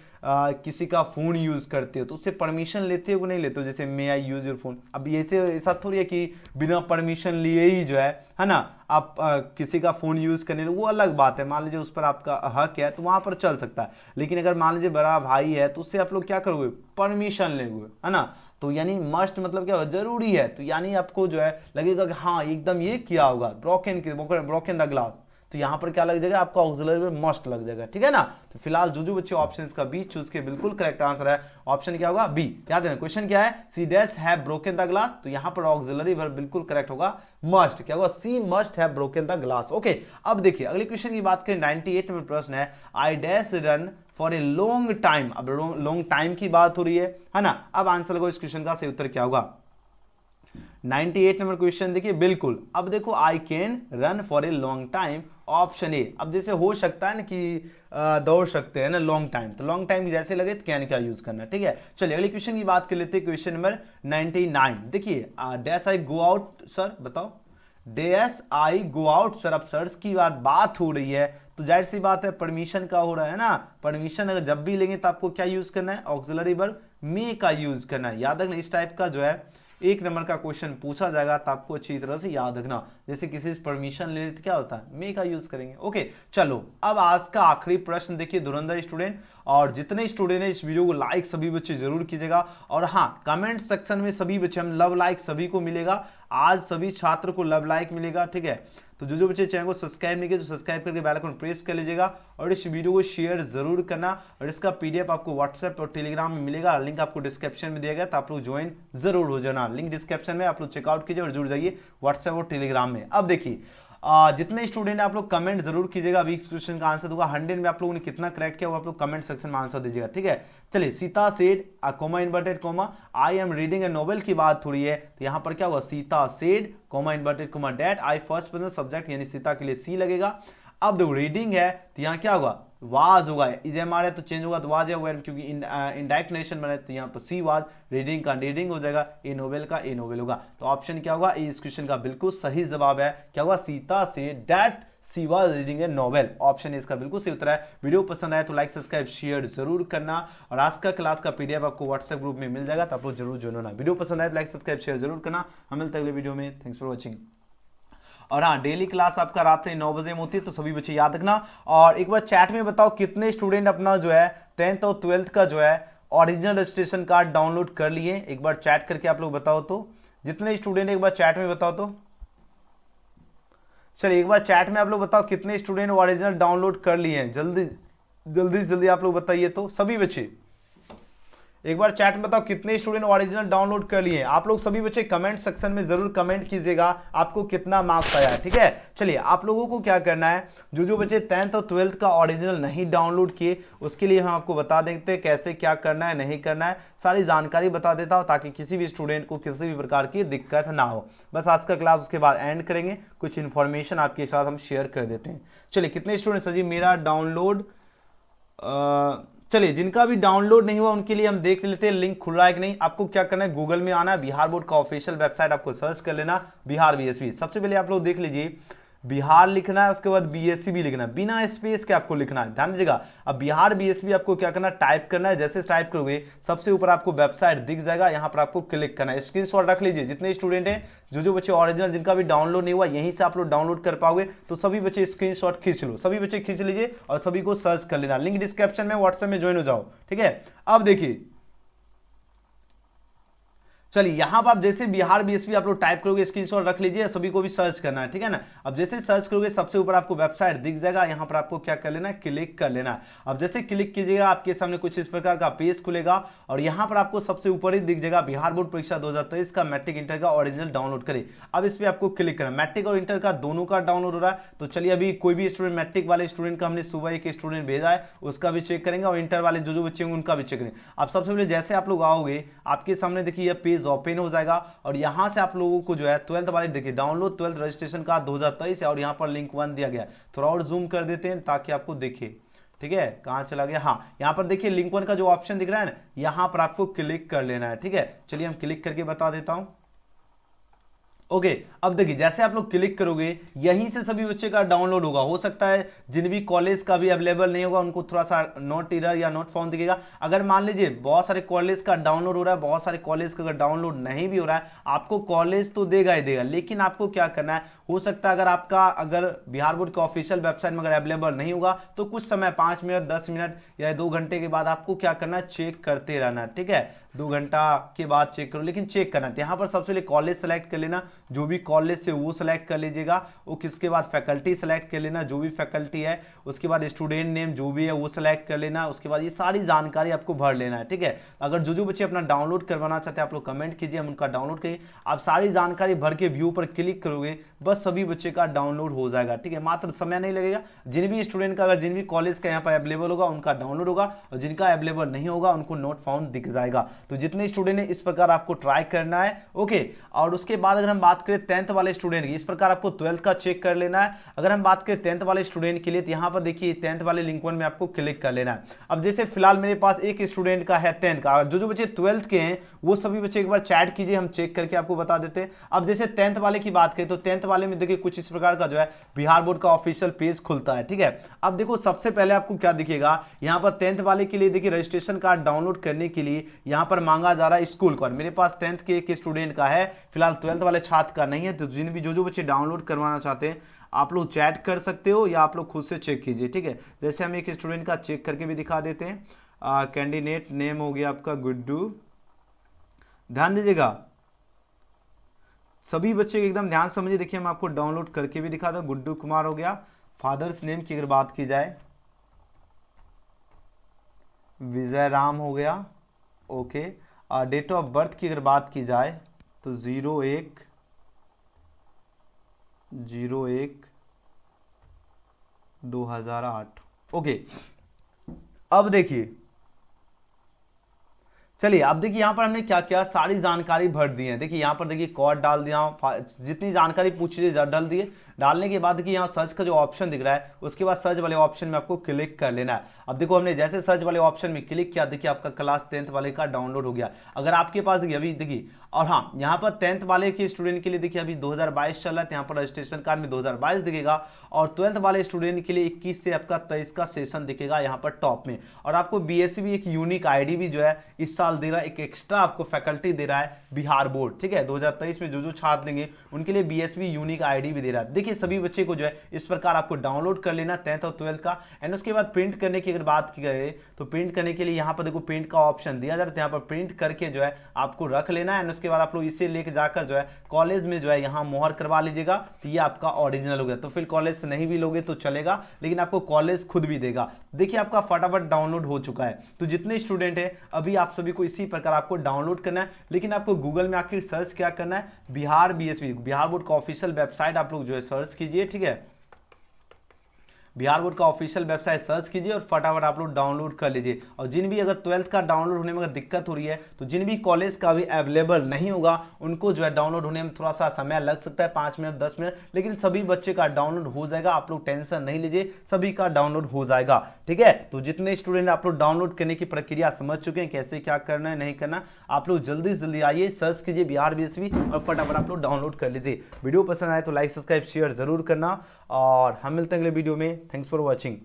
[SPEAKER 1] किसी का फोन यूज करते हो तो उससे परमिशन लेते हो कि नहीं लेते हो, जैसे मे आई यूज योर फोन। अब ऐसा थोड़ी है कि बिना परमिशन लिए ही जो है ना आप किसी का फोन यूज करने, वो अलग बात है, मान लीजिए उस पर आपका हक है तो वहां पर चल सकता है। लेकिन अगर मान लीजिए बड़ा भाई है तो उससे आप लोग क्या करोगे, परमिशन लेंगे, है ना। तो यानी मस्ट मतलब क्या होगा, जरूरी है, तो यानी आपको जो है लगेगा कि हाँ एकदम ये किया होगा, ब्रोकन द ग्लास, तो यहाँ पर क्या लग जाएगा आपका ऑक्सिलरी वर्ब मस्ट लग जाएगा, ठीक है ना। तो फिलहाल जो बच्चे ऑप्शन का बी चूज के बिल्कुल करेक्ट आंसर है, ऑप्शन क्या होगा बी। याद है क्वेश्चन क्या है, she dash have broken the glass, तो यहाँ पर ऑक्सिलरी वर्ब बिल्कुल करेक्ट होगा मस्ट, क्या होगा she must have broken the glass. Okay, अब देखिए अगले क्वेश्चन की बात करें, 98 नंबर प्रश्न है, I dash run for a long time. अब लॉन्ग टाइम की बात हो रही है ना। अब आंसर लगाओ इस क्वेश्चन का, सही उत्तर क्या होगा। 98 नंबर क्वेश्चन देखिए बिल्कुल। अब देखो I can run for a long time, option A. अब जैसे हो सकता है ना कि दौड़ सकते हैं ना लॉन्ग टाइम, तो लॉन्ग टाइम जैसे लगे तो कैन का यूज करना, ठीक है। चलिए अगले क्वेश्चन की बात कर लेते हैं, क्वेश्चन नंबर 99। देखिए dash I go out, sir बताओ dash I go out sir. अब सर्च की बात हो रही है तो जाहिर सी बात है परमिशन का हो रहा है ना। परमिशन अगर जब भी लेंगे तो आपको क्या यूज करना है, ऑक्सिलरी वर्ब मे का यूज करना है। याद रखना इस टाइप का जो है एक नंबर का क्वेश्चन पूछा जाएगा तो आपको अच्छी तरह से याद रखना। जैसे किसी से परमिशन ले तो क्या होता है मे का यूज करेंगे। ओके चलो अब आज का आखिरी प्रश्न देखिए धुरंधर स्टूडेंट, और जितने स्टूडेंट है इस वीडियो को लाइक सभी बच्चे जरूर कीजिएगा, और हाँ कमेंट सेक्शन में सभी बच्चे हम लव लाइक सभी को मिलेगा, आज सभी छात्र को लव लाइक मिलेगा, ठीक है। तो जो बच्चे चैनल को सब्सक्राइब नहीं किए तो सब्सक्राइब करके बेल आइकन प्रेस कर लीजिएगा, और इस वीडियो को शेयर जरूर करना, और इसका पीडीएफ आपको व्हाट्सएप और टेलीग्राम में मिलेगा, लिंक आपको डिस्क्रिप्शन में दिया गया, तो आप लोग ज्वाइन जरूर हो जाना। लिंक डिस्क्रिप्शन में आप लोग चेकआउट कीजिए और जुड़ जाइए व्हाट्सएप और टेलीग्राम में। अब देखिए जितने स्टूडेंट आप लोग कमेंट जरूर कीजिएगा, अभी इस क्वेश्चन का आंसर दूंगा 100 में आप लोगों ने कितना करेक्ट किया वो आप लोग कमेंट सेक्शन में आंसर दीजिएगा, ठीक है। चलिए Sita said comma inverted coma I am reading A novel की बात हो रही है, तो यहाँ पर क्या होगा Sita said comma inverted comma that I first person subject यानी सीता के लिए सी लगेगा। अब देखो रीडिंग है तो यहाँ क्या होगा वाज होगा, इज एम आर है तो चेंज होगा तो वाज है, क्योंकि इनडायरेक्ट नेरेशन बना है तो यहाँ पर सी वाज, रीडिंग का रीडिंग हो जाएगा, ए नोवेल का ए नोवेल होगा। तो ऑप्शन क्या होगा इस क्वेश्चन का बिल्कुल सही जवाब है, क्या होगा Sita say that she was reading A novel, option इसका बिल्कुल सही उत्तर है। वीडियो पसंद आए तो लाइक सब्सक्राइब शेयर जरूर करना, और आज का क्लास का पीडीएफ आपको व्हाट्सएप ग्रुप में मिल जाएगा, तो आप लोग जरूर ज्वाइन होना। वीडियो पसंद आए तो लाइक सब्सक्राइब शेयर जरूर करना, हम मिलते हैं अगले वीडियो में, थैंक्स फॉर वॉचिंग। और हाँ डेली क्लास आपका रात 9 बजे में होती है तो सभी बच्चे याद रखना, और एक बार चैट में बताओ कितने स्टूडेंट अपना जो है 10th और 12th का जो है ओरिजिनल रजिस्ट्रेशन कार्ड डाउनलोड कर लिए, एक बार चैट करके आप लोग बताओ तो, जितने स्टूडेंट एक बार चैट में बताओ तो। चलिए एक बार चैट में आप लोग बताओ कितने स्टूडेंट ओरिजिनल डाउनलोड कर लिए हैं, जल्दी जल्दी जल्दी आप लोग बताइए तो सभी बच्चे। एक बार चैट में बताओ कितने स्टूडेंट ओरिजिनल डाउनलोड कर लिए। आप लोग सभी बच्चे कमेंट सेक्शन में जरूर कमेंट कीजिएगा आपको कितना मार्क्स आया है, ठीक है। चलिए आप लोगों को क्या करना है, जो बच्चे 10th और 12th का ओरिजिनल नहीं डाउनलोड किए उसके लिए हम आपको बता देते हैं कैसे क्या करना है नहीं करना है, सारी जानकारी बता देता हूं ताकि किसी भी स्टूडेंट को किसी भी प्रकार की दिक्कत ना हो। बस आज का क्लास उसके बाद एंड करेंगे, कुछ इन्फॉर्मेशन आपके साथ हम शेयर कर देते हैं। चलिए कितने स्टूडेंट सर जी मेरा डाउनलोड, चलिए जिनका भी डाउनलोड नहीं हुआ उनके लिए हम देख लेते हैं लिंक खुल रहा है कि नहीं। आपको क्या करना है गूगल में आना है, बिहार बोर्ड का ऑफिशियल वेबसाइट आपको सर्च कर लेना, बिहार बीएसवी। सबसे पहले आप लोग देख लीजिए बिहार लिखना है, उसके बाद बीएससी भी लिखना है, बिना स्पेस के आपको लिखना है, ध्यान दीजिएगा। अब बिहार बीएसवी आपको क्या करना है टाइप करना है, जैसे टाइप करोगे सबसे ऊपर आपको वेबसाइट दिख जाएगा, यहाँ पर आपको क्लिक करना है। स्क्रीनशॉट रख लीजिए जितने स्टूडेंट हैं, जो बच्चे ओरिजिनल जिनका भी डाउनलोड नहीं हुआ यहीं से आप लोग डाउनलोड कर पाओगे, तो सभी बच्चे स्क्रीनशॉट खींच लो, सभी बच्चे खींच लीजिए और सभी को सर्च कर लेना, लिंक डिस्क्रिप्शन में व्हाट्सएप में ज्वाइन हो जाओ, ठीक है। अब देखिए चलिए यहां पर आप जैसे बिहार बीएसवी आप लोग टाइप करोगे स्क्रीनशॉट रख लीजिए, सभी को भी सर्च करना है, ठीक है ना। अब जैसे सर्च करोगे सबसे ऊपर आपको वेबसाइट दिख जाएगा, यहां पर आपको क्या कर लेना है क्लिक कर लेना है। अब जैसे क्लिक कीजिएगा आपके सामने कुछ इस प्रकार का पेज खुलेगा, और यहां पर आपको सबसे ऊपर ही दिख जाएगा बिहार बोर्ड परीक्षा 2023 का मैट्रिक इंटर का ओरिजिनल डाउनलोड करें। अब इस पर आपको क्लिक करना, मैट्रिक और इंटर का दोनों का डाउनलोड हो रहा है। तो चलिए अभी कोई भी स्टूडेंट मैट्रिक वाले स्टूडेंट का हमने सुबह एक स्टूडेंट भेजा है उसका भी चेक करेंगे, और इंटर वाले जो बच्चे होंगे उनका भी चेक करेंगे। अब सबसे पहले जैसे आप लोग आओगे आपके सामने देखिए यह पेज ओपन हो जाएगा, और यहां से आप लोगों को जो है 12th वाले देखिए डाउनलोड 12th रजिस्ट्रेशन का 2023 है, और यहां पर लिंक 1 दिया गया है। थोड़ा और जूम कर देते हैं ताकि आपको दिखे, ठीक है। कहां चला गया, हाँ यहां पर देखिए लिंक 1 का जो ऑप्शन दिख रहा है ना, यहां पर आपको क्लिक कर लेना है, ठीक है। चलिए हम क्लिक करके बता देता हूं। ओके अब देखिए जैसे आप लोग क्लिक करोगे यहीं से सभी बच्चे का डाउनलोड होगा। हो सकता है जिन भी कॉलेज का भी अवेलेबल नहीं होगा उनको थोड़ा सा नोट एरर या नोट फाउंड दिखेगा। अगर मान लीजिए बहुत सारे कॉलेज का डाउनलोड हो रहा है, बहुत सारे कॉलेज का अगर डाउनलोड नहीं भी हो रहा है, आपको कॉलेज तो देगा ही देगा, लेकिन आपको क्या करना है, हो सकता है अगर बिहार बोर्ड के ऑफिशियल वेबसाइट में अगर अवेलेबल नहीं होगा तो कुछ समय 5 मिनट 10 मिनट या 2 घंटे के बाद आपको क्या करना है चेक करते रहना है, ठीक है। 2 घंटा के बाद चेक करो, लेकिन चेक करना तो यहाँ पर सबसे पहले कॉलेज सेलेक्ट कर लेना, जो भी कॉलेज से वो सेलेक्ट कर लीजिएगा। वो किसके बाद फैकल्टी सेलेक्ट कर लेना, जो भी फैकल्टी है। उसके बाद स्टूडेंट नेम जो भी है वो सेलेक्ट कर लेना। उसके बाद ये सारी जानकारी आपको भर लेना है, ठीक है। अगर जो बच्चे अपना डाउनलोड करवाना चाहते हैं आप लोग कमेंट कीजिए, हम उनका डाउनलोड करिए। आप सारी जानकारी भर के व्यू पर क्लिक करोगे, बस सभी बच्चे का डाउनलोड हो जाएगा, ठीक है। मात्र समय नहीं लगेगा। जिन भी स्टूडेंट का, अगर जिन भी कॉलेज का यहाँ पर अवेलेबल होगा उनका डाउनलोड होगा, और जिनका अवेलेबल नहीं होगा उनको नोट फाउंड दिख जाएगा। तो जितने स्टूडेंट है इस प्रकार आपको ट्राई करना है, ओके। और उसके बाद अगर हम बात करें 10th वाले स्टूडेंट की, इस प्रकार आपको 12th का चेक कर लेना है। अगर हम बात करें 10th वाले स्टूडेंट के लिए, तो यहाँ पर देखिए 10th वाले लिंक वन में आपको क्लिक कर लेना है। अब जैसे फिलहाल मेरे पास एक स्टूडेंट का है 10th का, जो बच्चे 12th के हैं वो सभी बच्चे एक बार चैट कीजिए, हम चेक करके आपको बता देते हैं। अब जैसे 10th वाले की बात करें तो 10th वाले में देखिए कुछ इस प्रकार का जो है बिहार बोर्ड का ऑफिशियल पेज खुलता है, ठीक है। अब देखो सबसे पहले आपको क्या दिखेगा, यहाँ पर 10th वाले के लिए देखिए रजिस्ट्रेशन कार्ड डाउनलोड करने के लिए यहाँ पर मांगा जा रहा है स्कूल कार्ड। मेरे पास 10th के एक स्टूडेंट का है, फिलहाल 12th वाले छात्र का नहीं है। तो जिन भी जो बच्चे डाउनलोड करवाना चाहते हैं आप लोग चैट कर सकते हो या आप लोग खुद से चेक कीजिए, ठीक है। जैसे हम एक स्टूडेंट का चेक करके भी दिखा देते हैं। कैंडिडेट नेम हो गया आपका गुड्डू, ध्यान दीजिएगा सभी बच्चे एकदम ध्यान समझिए। देखिए हम आपको डाउनलोड करके भी दिखा दो, गुड्डू कुमार हो गया। फादर्स नेम की अगर बात की जाए विजय राम हो गया, ओके। डेट ऑफ बर्थ की अगर बात की जाए तो 01/01/2008, ओके। अब देखिए, चलिए अब देखिए यहाँ पर हमने क्या किया, सारी जानकारी भर दी है। देखिए यहाँ पर देखिए कोड डाल दिया, जितनी जानकारी पूछी डाल दिए। डालने के बाद देखिए यहाँ सर्च का जो ऑप्शन दिख रहा है उसके बाद सर्च वाले ऑप्शन में आपको क्लिक कर लेना है। अब देखो हमने जैसे सर्च वाले ऑप्शन में क्लिक किया, देखिए आपका क्लास 10th वाले का डाउनलोड हो गया। अगर आपके पास देखिए अभी देखिए, और हाँ यहाँ पर 10th वाले के स्टूडेंट के लिए देखिए अभी 2022 चल रहा है, यहाँ पर रजिस्ट्रेशन कार्ड में 2022 दिखेगा। और 12th वाले स्टूडेंट के लिए 21 से आपका 23 का सेशन दिखेगा यहाँ पर टॉप में। और आपको बीएससी भी एक यूनिक आईडी भी जो है इस साल दे रहा है, एक एक्स्ट्रा आपको फैकल्टी दे रहा है बिहार बोर्ड, ठीक है। 2023 में जो छात्र लेंगे उनके लिए बीएससी यूनिक आईडी भी दे रहा है। देखिए सभी बच्चे को जो है इस प्रकार आपको डाउनलोड कर लेना 10th और 12th का। एंड उसके बाद प्रिंट करने की अगर बात की जाए तो प्रिंट करने के लिए यहाँ पर देखो प्रिंट का ऑप्शन दिया जा रहा है, यहाँ पर प्रिंट करके जो है आपको रख लेना है। एंड उसके बाद आप लोग इसे लेके जाकर जो है कॉलेज में जो है यहाँ मोहर करवा लीजिएगा, तो ये आपका ओरिजिनल हो गया। तो फिर कॉलेज से नहीं भी लोगे तो चलेगा, लेकिन आपको कॉलेज खुद भी देगा। देखिए आपका फटाफट डाउनलोड हो चुका है। तो जितने स्टूडेंट है अभी आप सभी को इसी प्रकार आपको डाउनलोड करना है, लेकिन आपको गूगल में आखिर सर्च क्या करना है, बिहार बीएसवी, बिहार बोर्ड का ऑफिशियल वेबसाइट आप लोग जो है सर्च कीजिए, ठीक है। बिहार बोर्ड का ऑफिशियल वेबसाइट सर्च कीजिए और फटाफट आप लोग डाउनलोड कर लीजिए। और जिन भी अगर 12th का डाउनलोड होने में अगर दिक्कत हो रही है तो जिन भी कॉलेज का भी अवेलेबल नहीं होगा उनको जो है डाउनलोड होने में थोड़ा सा समय लग सकता है, 5 मिनट 10 मिनट, लेकिन सभी बच्चे का डाउनलोड हो जाएगा। आप लोग टेंशन नहीं लीजिए, सभी का डाउनलोड हो जाएगा, ठीक है। तो जितने स्टूडेंट आप लोग डाउनलोड करने की प्रक्रिया समझ चुके हैं, कैसे क्या करना है नहीं करना, आप लोग जल्दी से जल्दी आइए, सर्च कीजिए बिहार बीएसवी और फटाफट आप लोग डाउनलोड कर लीजिए। वीडियो पसंद आए तो लाइक सब्सक्राइब शेयर जरूर करना, और हम मिलते हैं अगले वीडियो में। Thanks for watching.